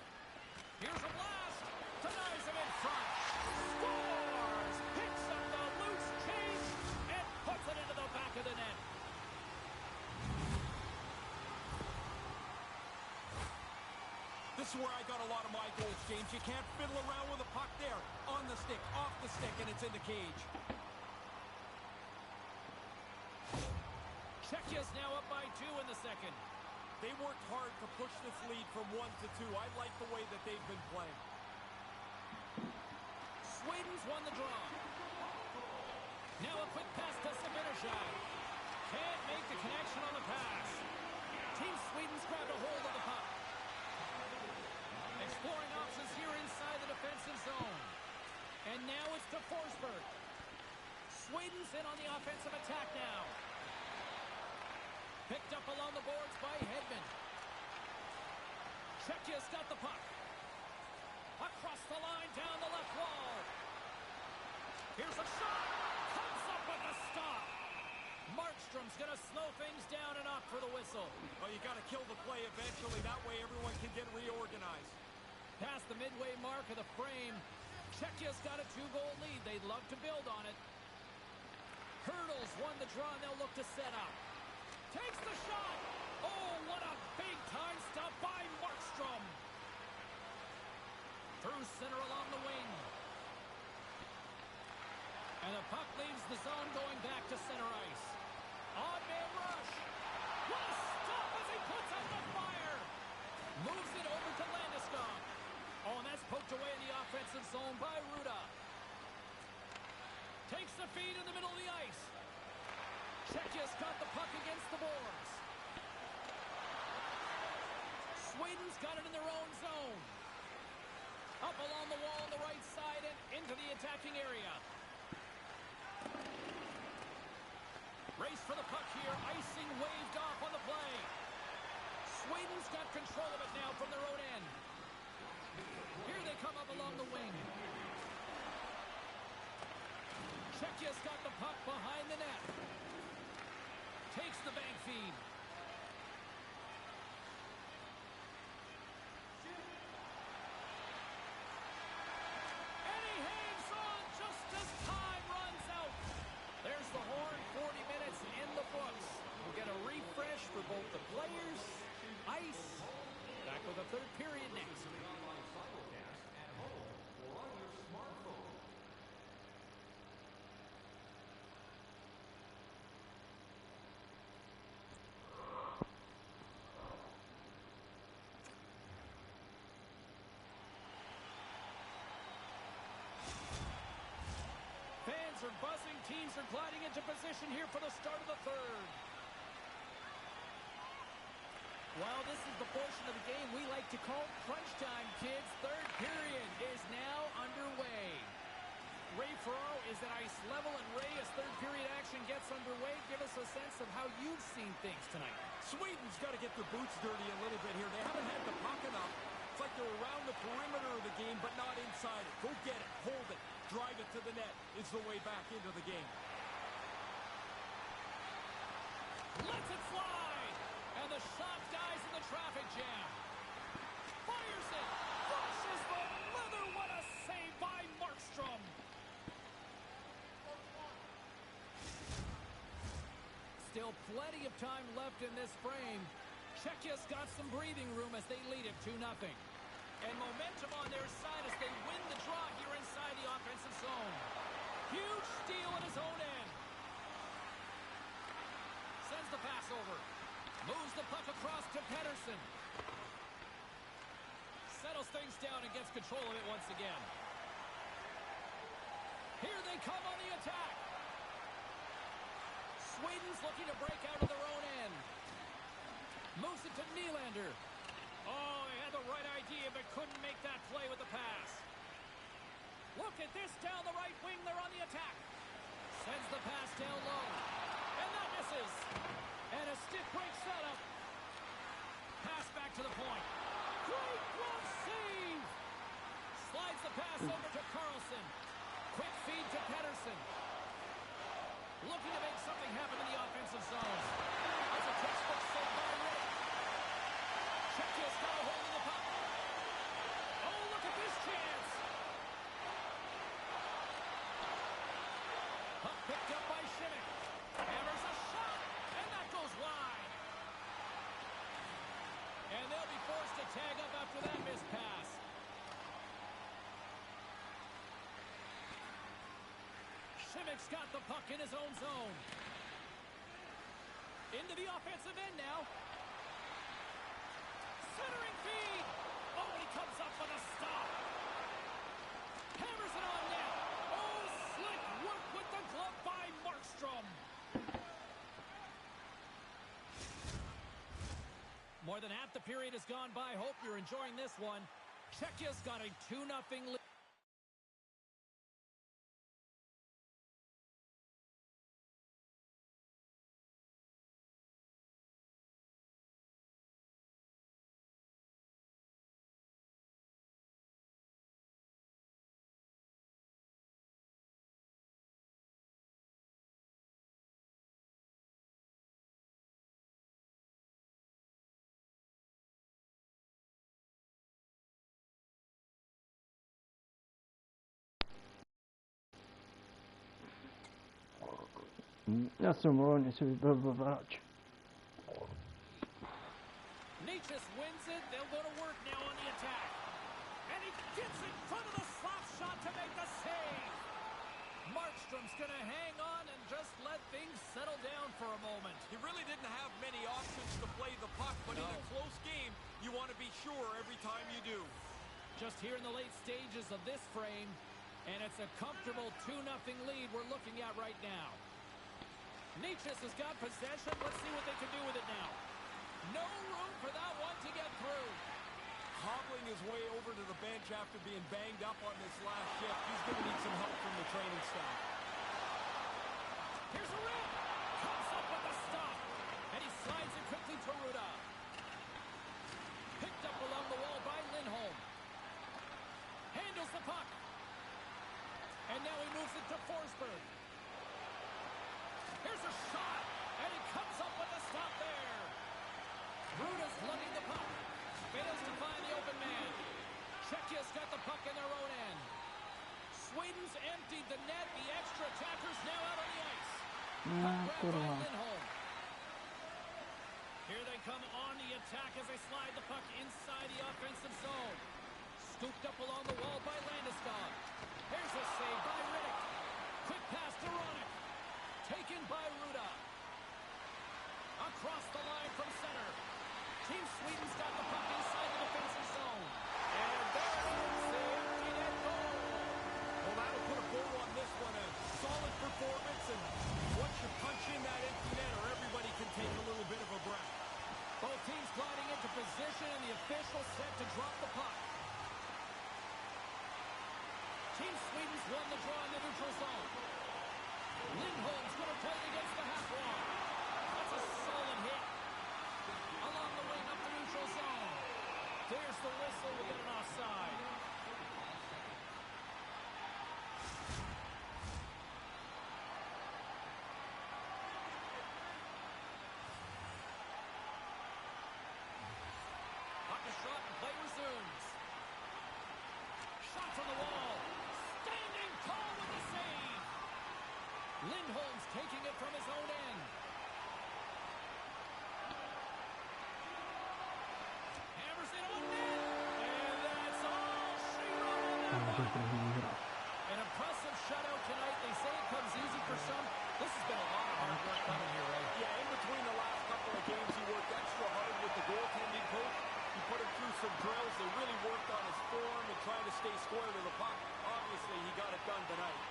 Here's a blast. Denies him in front. Scores! Picks up the loose change and puts it into the back of the net. This is where I got a lot of my goals, James. You can't fiddle around with a puck there. On the stick, off the stick, and it's in the cage. Czechia's now up by 2 in the second. They worked hard to push this lead from 1 to 2. I like the way that they've been playing. Sweden's won the draw. Now a quick pass to Sabinishai. Can't make the connection on the pass. Team Sweden's grabbed a hold of the puck. Exploring options here inside the defensive zone. And now it's to Forsberg. Sweden's in on the offensive attack now. Picked up along the boards by Hedman. Czechia's got the puck. Across the line, down the left wall. Here's a shot. Comes up with a stop. Markstrom's going to slow things down and opt for the whistle. Well, you got to kill the play eventually. That way everyone can get reorganized. Past the midway mark of the frame. Czechia's got a 2-goal lead. They'd love to build on it. Hurdles won the draw, and they'll look to set up. Takes the shot. Oh, what a big-time stop by Markstrom. Through center along the wing. And the puck leaves the zone going back to center ice. Odd man rush. What a stop as he puts out the fire. Moves it over to Landeskog. Oh, and that's poked away in the offensive zone by Ruda. Takes the feed in the middle of the ice. Czechia's got the puck against the boards. Sweden's got it in their own zone. Up along the wall on the right side and into the attacking area. Race for the puck here. Icing waved off on the play. Sweden's got control of it now from their own end. Here they come up along the wing. Czechia's got the puck behind the net. Takes the bank feed. And he hangs on just as time runs out. There's the horn. 40 minutes in the books. We'll get a refresh players, ice. Back with the third period next. Fans are buzzing. Teams are gliding into position here for the start of the third. Well, this is the portion of the game we like to call crunch time, kids. Third period is now underway. Ray Ferraro is at ice level, and Ray, as third period action gets underway, give us a sense of how you've seen things tonight. Sweden's got to get their boots dirty a little bit here. They haven't had the puck enough. It's like they're around the perimeter of the game, but not inside it. Go get it, hold it, drive it to the net is the way back into the game. Lets it fly! And the shot dies in the traffic jam. Fires it! Flushes the leather! What a save by Markstrom! Still plenty of time left in this frame. Czechia's got some breathing room as they lead it 2-0. And momentum on their side as they win the draw here inside the offensive zone. Huge steal at his own end. Sends the pass over. Moves the puck across to Pedersen. Settles things down and gets control of it once again. Here they come on the attack. Sweden's looking to break out of their own end. Moves it to Nylander. Oh, he had the right idea but couldn't make that play with the pass. Look at this down the right wing. They're on the attack. Sends the pass down low. And that misses. And a stick break setup. Pass back to the point. Great glove save. Slides the pass over to Carlson. Quick feed to Pedersen. Looking to make something happen in the offensive zone. That's a textbook save by Ray. Czechia's got a hold of the puck. Oh, look at this chance. Puck picked up by Schmidt. Hammers a shot. And that goes wide. And they'll be forced to tag up after that missed pass. Schmidt's got the puck in his own zone. Into the offensive end now. Centering feed. Oh, he comes up with a stop. Hammers it on net. Oh, slick work with the glove by Markstrom. More than half the period has gone by. Hope you're enjoying this one. Czechia's got a 2-0 lead. Já jsem volně si vybil hráč. Natchez wins it. They'll go to work now on the attack. And he gets in front of the slap shot to make the save. Markstrom's going to hang on and just let things settle down for a moment. He really didn't have many options to play the puck, but in a close game, you want to be sure every time you do. Just here in the late stages of this frame, and it's a comfortable 2-0 lead we're looking at right now. Natchez has got possession. Let's see what they can do with it now. No room for that one to get through. Hobbling his way over to the bench after being banged up on this last shift. He's going to need some help from the training staff. Here's a rip. Comes up with a stop. And he slides it quickly to Ruda. Picked up along the wall by Lindholm. Handles the puck. And now he moves it to Forsberg. Here's a shot. And he comes up with a stop there. Ruda's lugging the puck. Fails to find the open man. Czechia's got the puck in their own end. Sweden's emptied the net. The extra attackers now out on the ice. Puck grabbed by Lindholm. Here they come on the attack as they slide the puck inside the offensive zone. Scooped up along the wall by Landeskog. Here's a save by Riddick. Quick pass to Ronick. Taken by Ruda. Across the line from center. Team Sweden's got the puck inside the defensive zone. And there it is, the empty net goal. Well, that'll put a bow on this one. A solid performance, and once you punch in that empty netter, everybody can take a little bit of a breath. Both teams gliding into position, and the official set to drop the puck. Team Sweden's won the draw in the neutral zone. Lindholm's going to play against the half wall. That's a solid hit. Along the wing up the neutral zone. There's the whistle. We'll get an offside. Puck is shot and play resumes. Shot from the wall. Standing tall with the save. Lindholm's taking it from his own end. Hammers it on net. And that's all she wrote on that one. An impressive shutout tonight. They say it comes easy for some. This has been a lot of hard work coming here, right? Yeah, in between the last couple of games, he worked extra hard with the goaltending coach. He put him through some drills. They really worked on his form and trying to stay square to the puck. Obviously, he got it done tonight.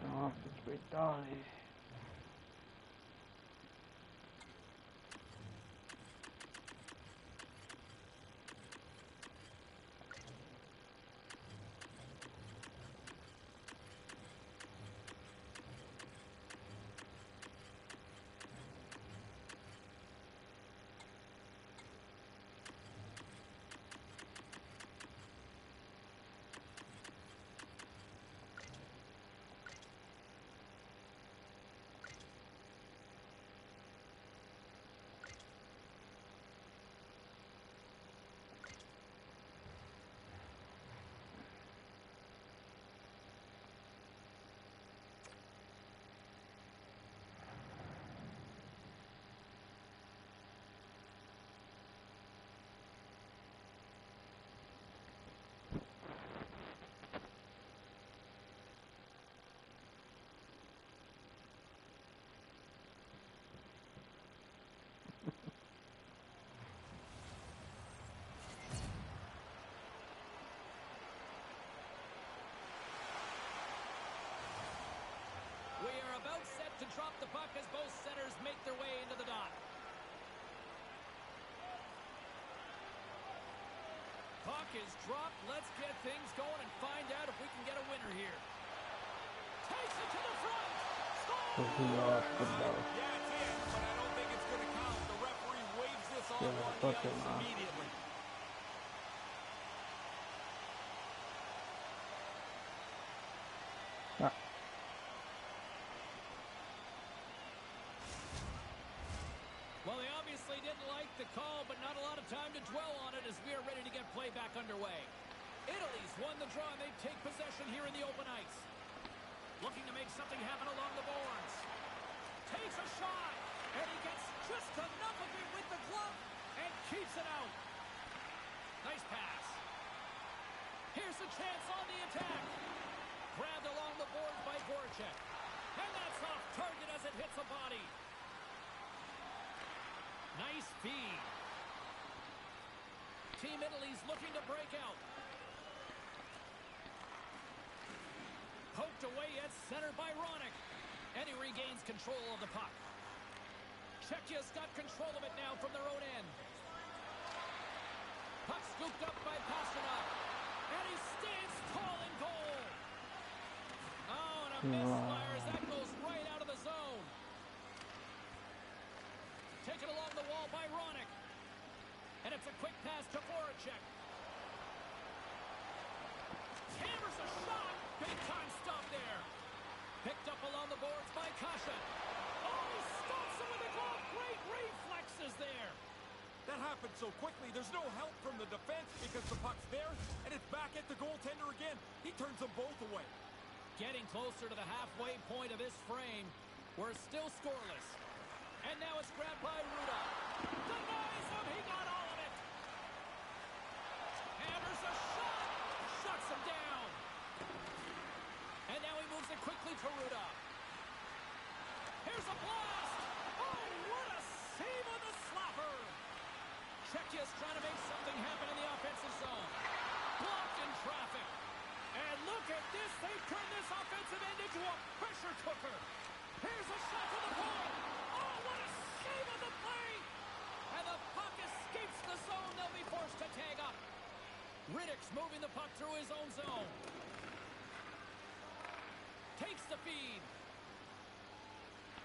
No, teď v Itálii. We are about set to drop the puck as both centers make their way into the dot. Puck is dropped. Let's get things going and find out if we can get a winner here. Takes it to the front. Score! Yeah, it's in, but I don't think it's going to count. The referee waves this off on the ice immediately. Well, they obviously didn't like the call, but not a lot of time to dwell on it as we are ready to get play back underway. Italy's won the draw, and they take possession here in the open ice. Looking to make something happen along the boards. Takes a shot, and he gets just enough of it with the glove and keeps it out. Nice pass. Here's a chance on the attack. Grabbed along the boards by Voracek. And that's off target as it hits a body. Nice feed. Team Italy's looking to break out. Poked away at center by Ronick. And he regains control of the puck. Czechia's got control of it now from their own end. Puck scooped up by Pasternak. And he stands a misfire as that goes right out of the zone. Taken along the wall by Ronick. And it's a quick pass to Voracek. Hammers a shot. Big time stop there. Picked up along the boards by Kasha. Oh, he stops him with a glove. Great reflexes there. That happened so quickly, there's no help from the defense because the puck's there, and it's back at the goaltender again. He turns them both away. Getting closer to the halfway point of this frame. We're still scoreless. And now it's grabbed by Ruda. Denies him. He got all of it. Hammers a shot. Shuts him down. And now he moves it quickly to Ruda. Here's a blast. Oh, what a save on the slapper. Czechia's trying to make something happen in the offensive zone. Blocked in traffic. And look at this. They've turned this offensive end into a pressure cooker. Here's a shot to the point. Oh, what a save on the play. And the puck escapes the zone. They'll be forced to tag up. Riddick's moving the puck through his own zone. Takes the feed.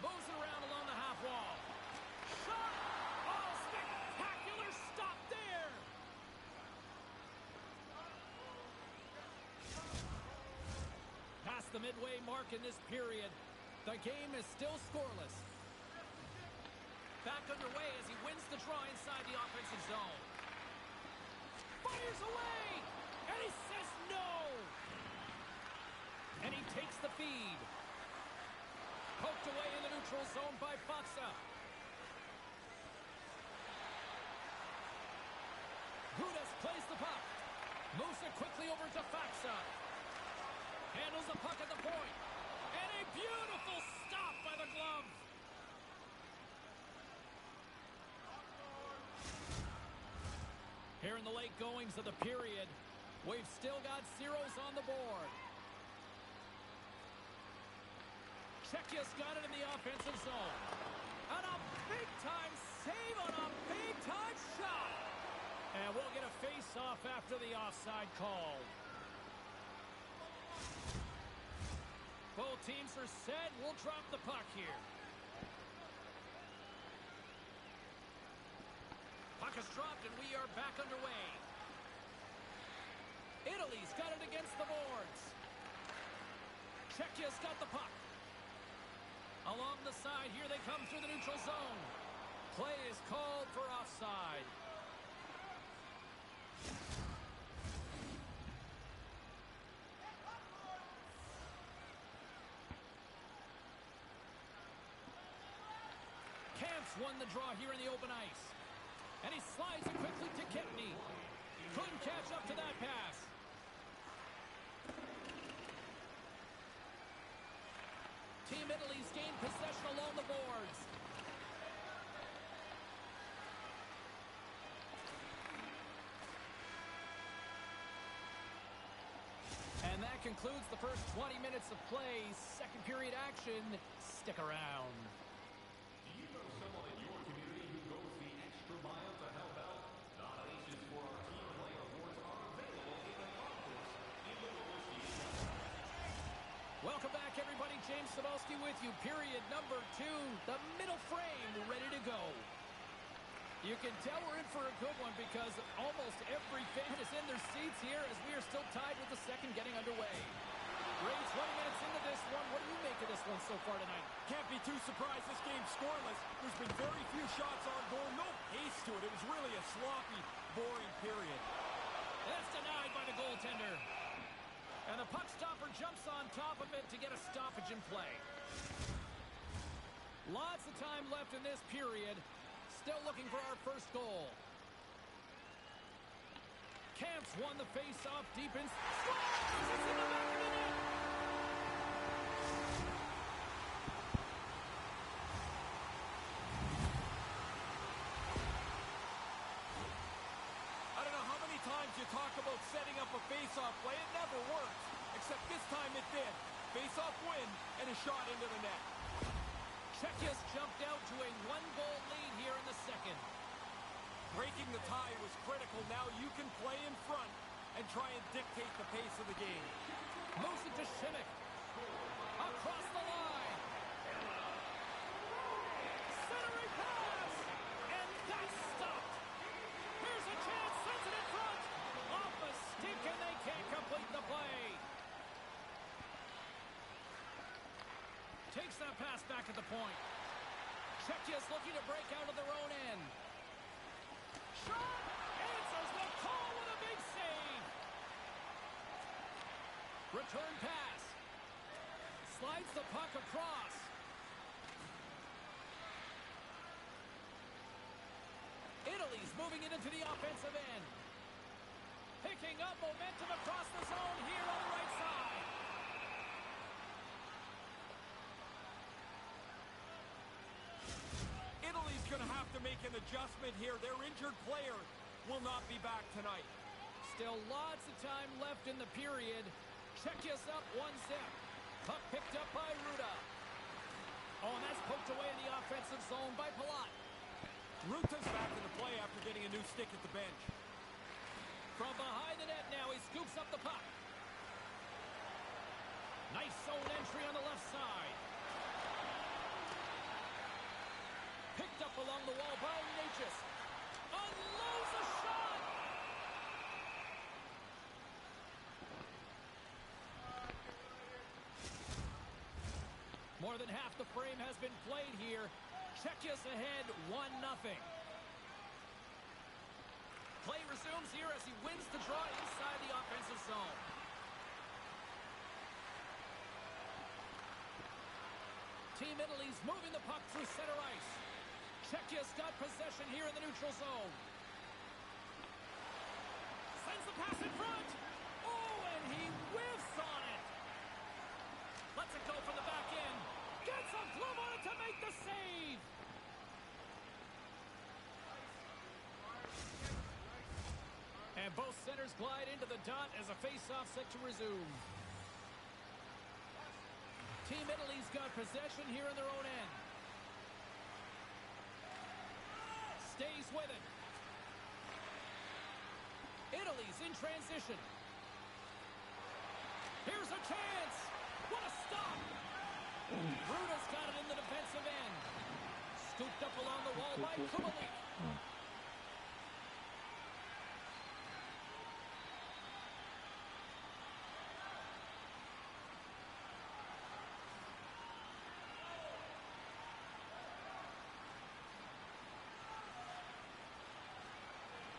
Moves it around along the half wall. Shot! Oh, spectacular stop there! Past the midway mark in this period, the game is still scoreless. Back underway as he wins the draw inside the offensive zone. Fires away! And he says no! And he takes the feed. Poked away in the neutral zone by Faksa. Gudas plays the puck. Moves it quickly over to Faksa. Handles the puck at the point. And a beautiful stop by the glove. Here in the late goings of the period, we've still got zeros on the board. Czechia's got it in the offensive zone. And a big-time save on a big-time shot. And we'll get a face-off after the offside call. Both teams are set. We'll drop the puck here. Puck is dropped and we are back underway. Italy's got it against the boards. Czechia's got the puck. Along the side, here they come through the neutral zone. Play is called for offside. Camps won the draw here in the open ice. And he slides it quickly to Kempney. Couldn't catch up to that pass. Team Italy's gained possession along the boards. And that concludes the first 20 minutes of play. Second period action. Stick around. Do you know someone in your community who goes the extra mile to help out? Nominations for our Team Play Awards are available in the concourse in the lower seats. Welcome back, everybody. James Cebulski with you. Period number 2. The middle frame ready to go. You can tell we're in for a good one because almost every fan is in their seats here as we are still tied with the second getting underway. Great 20 minutes into this one. What do you make of this one so far tonight? Can't be too surprised this game's scoreless. There's been very few shots on goal, no pace to it. It was really a sloppy, boring period. That's denied by the goaltender. And the puck stopper jumps on top of it to get a stoppage in play. Lots of time left in this period. Still looking for our first goal. Camps won the face-off deep in. Scores! It's in the back of the net! I don't know how many times you talk about setting up a face-off play. It never works. Except this time it did. Face-off win and a shot into the net. Czechia's jumped out to a one-goal lead here in the second. Breaking the tie was critical. Now you can play in front and try and dictate the pace of the game. Moves it to Schimmick. A Across the line. Centering pass. And that's stopped. Here's a chance. Sends it in front. Off a stick and they can't complete the play. Takes that pass back at the point. Czechia's looking to break out of their own end. Shot! Answers the call with a big save. Return pass. Slides the puck across. Italy's moving it into the offensive end. Picking up momentum across the zone here on the right side. Italy's going to have to make an adjustment here. Their injured player will not be back tonight. Still lots of time left in the period. Czechia's up 1-0. Puck picked up by Ruda. Oh, and that's poked away in the offensive zone by Palat. Ruta's back in the play after getting a new stick at the bench. From behind the net now, he scoops up the puck. Nice zone entry on the left side. Picked up along the wall by Natchez. Unloads a shot! More than half the frame has been played here. Czechia's ahead 1-0. Play resumes here as he wins the draw inside the offensive zone. Team Italy's moving the puck through center ice. Czechia's got possession here in the neutral zone. Sends the pass in front. Oh, and he whiffs on it. Lets it go from the back end. Gets a glove on it to make the save. And both centers glide into the dot as a face-off set to resume. Team Italy's got possession here in their own end. Stays with it. Italy's in transition. Here's a chance. What a stop. Bruda's got it in the defensive end. Scooped up along the wall by Kubalik.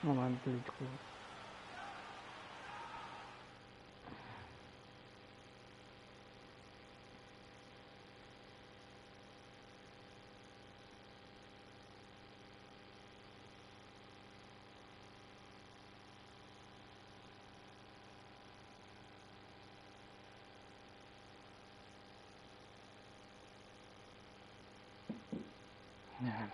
Moment, ličku. Nevím.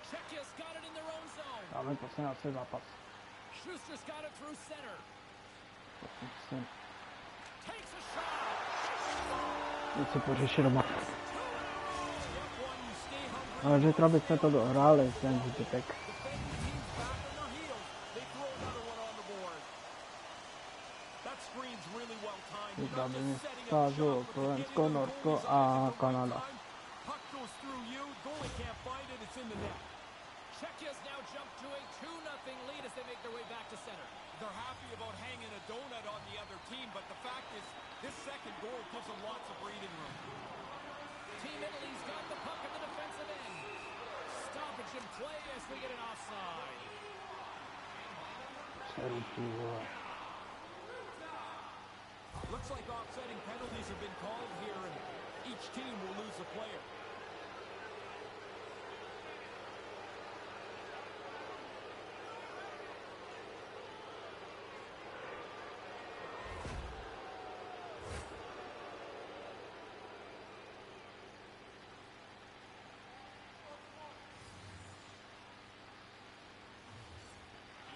Czechia's got it in their own zone. Dáme poslední asi zápas. Schuster's got it through center. Poslední. Takes a shot. Nic si pořešit doma. Ale že třeba bychom to dohráli, ten zbytek. Vybrali stážu Slovensko, Norsko a Kanada. Czechia's now jumped to a 2-0 lead as they make their way back to center. They're happy about hanging a donut on the other team, but the fact is, this second goal gives them lots of breathing room. Team Italy's got the puck at the defensive end. Stoppage in play as we get an offside. Looks like offsetting penalties have been called here, and each team will lose a player.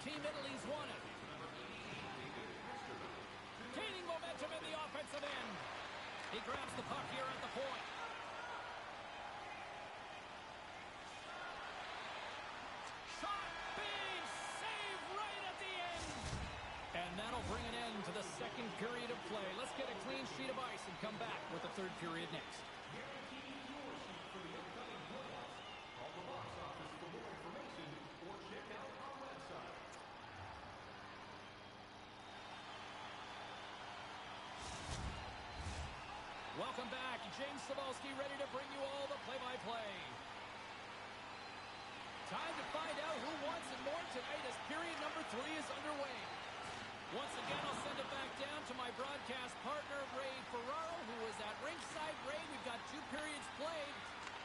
Team Italy's won it. Gaining momentum in the offensive end. He grabs the puck here at the point. Shot, big save right at the end. And that'll bring an end to the second period of play. a sheet of ice and come back with the third period next. Guarantee your seat for the upcoming playoffs. Call the box office for more information or check out our website. Welcome back. James Cebulski ready to bring you all the play-by-play. Time to find out who wants it more tonight as period number 3 is underway. Once again, I'll send it back down to my broadcast partner, Ray Ferraro, who is at ringside. Ray, we've got 2 periods played.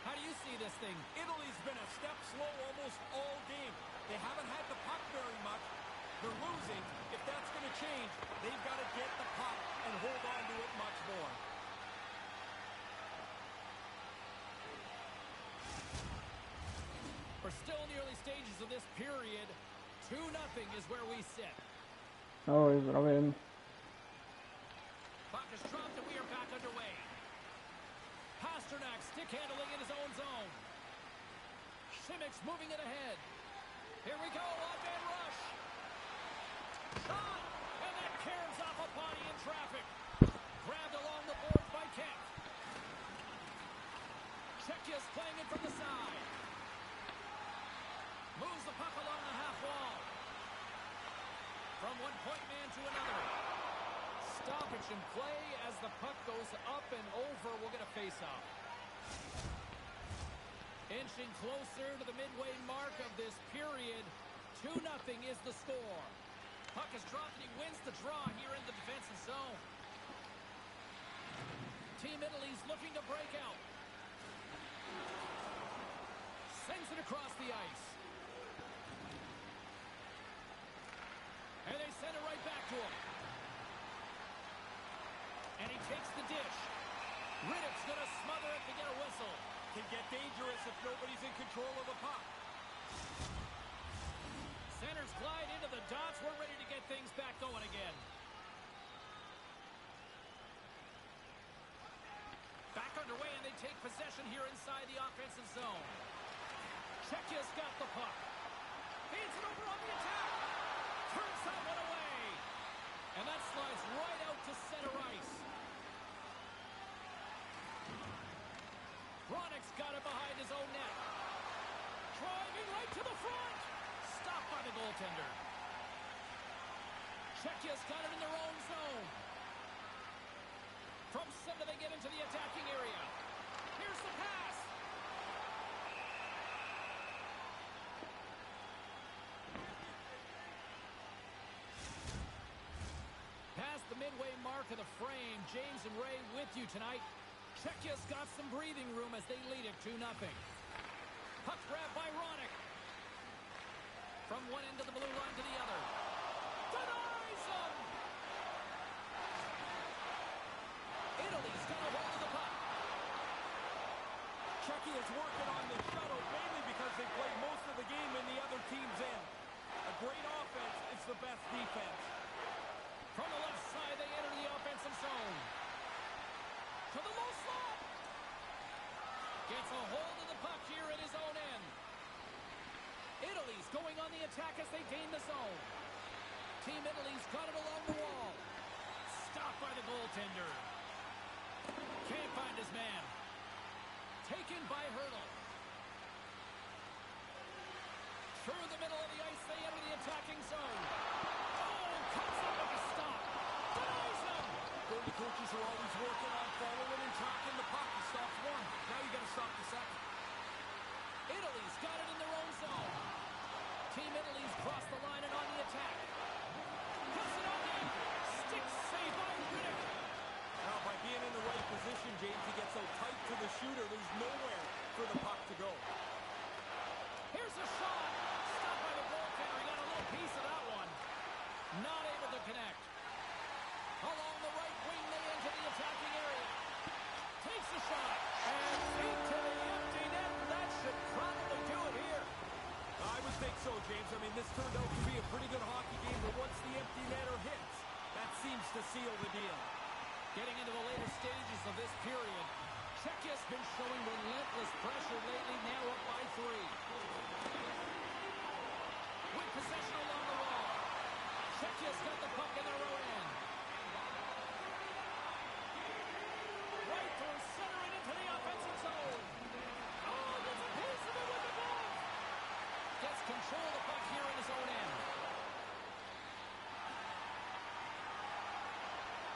How do you see this thing? Italy's been a step slow almost all game. They haven't had the puck very much. They're losing. If that's going to change, they've got to get the puck and hold on to it much more. We're still in the early stages of this period. 2-0 is where we sit. Ahoj, zdravím. Puck is dropped and we are back underway. Pasternak stick handling in his own zone. Simic's moving it ahead. Here we go, off-man rush. Shot! And that caroms off a body in traffic. Grabbed along the boards by Kent. Czechia's playing it from the side. Moves the puck along the half wall. From one point man to another. Stoppage in play as the puck goes up and over. We'll get a face-off. Inching closer to the midway mark of this period. 2-0 is the score. Puck is dropped and he wins the draw here in the defensive zone. Team Italy's looking to break out. Sends it across the ice. And they send it right back to him. And he takes the dish. Riddick's going to smother it to get a whistle. Can get dangerous if nobody's in control of the puck. Centers glide into the dots. We're ready to get things back going again. Back underway, and they take possession here inside the offensive zone. Czechia's got the puck. Feeds it over on the attack. Turns that one away. And that slides right out to center ice. Bronick's got it behind his own net. Driving right to the front. Stopped by the goaltender. Czechia's got it in their own zone. From center they get into the attacking area. Here's the pass. Past the midway mark of the frame, James and Ray with you tonight. Czechia's got some breathing room as they lead it 2-0. Puck grabbed by Ronick. From one end of the blue line to the other. Denies him! Italy's got a hold of the puck. Czechia's working on the shuttle mainly because they played most of the game in the other team's end. A great offense is the best defense. From the left side, they enter the offensive zone. To the low slot. Gets a hold of the puck here at his own end. Italy's going on the attack as they gain the zone. Team Italy's got it along the wall. Stopped by the goaltender. Can't find his man. Taken by Hurdle. Through the middle of the ice, they enter the attacking zone. Oh, comes up with a stop. Denies him. Goalie coaches are always working on following and tracking the puck. He stops one. Now you got to stop the second. Italy's got it in their own zone. Team Italy's crossed the line and on the attack. Puts it on in. Stick save by Riddick. Now, by being in the right position, James, he gets so tight to the shooter, there's nowhere for the puck to go. Here's a shot. Stopped by the goaltender. He got a little piece of that one. Not able to connect. Along the right wing, they enter the attacking area. Takes a shot. And feet to the empty net. That should probably do it here. I would think so, James. I mean, this turned out to be a pretty good hockey game, but once the empty netter hits, that seems to seal the deal. Getting into the later stages of this period, Czechia's been showing relentless pressure lately, now up by 3. With possession along the wall. Czechia's got the puck in their own end. control the puck here in his own end.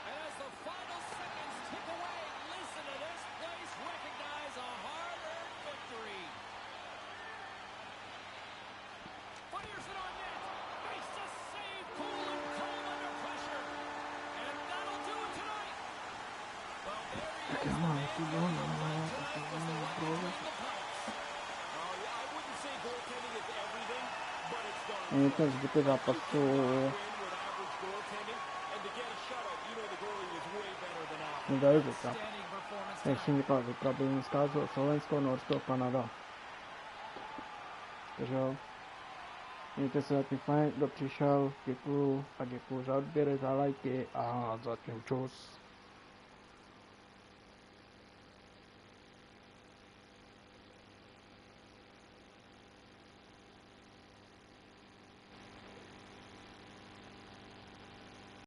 And as the final seconds tick away, listen to this place recognize a hard-earned victory. Fires it on net. Makes the save. Cool and calm under pressure. And that'll do it tonight. Well, there he is. The man who won the night tonight was the one who won the Pirates. I wouldn't say goaltending is everything, but it's done. Není ten zbytek zápasu nedají vykrát. Jak jsem říkal, vykrát byl dneska Slovensko, Norsko, Kanada. Takže jo. Mějte se taky fajn, kdo přišel, děkuju a děkuju za odběry, za lajky a zatím čus.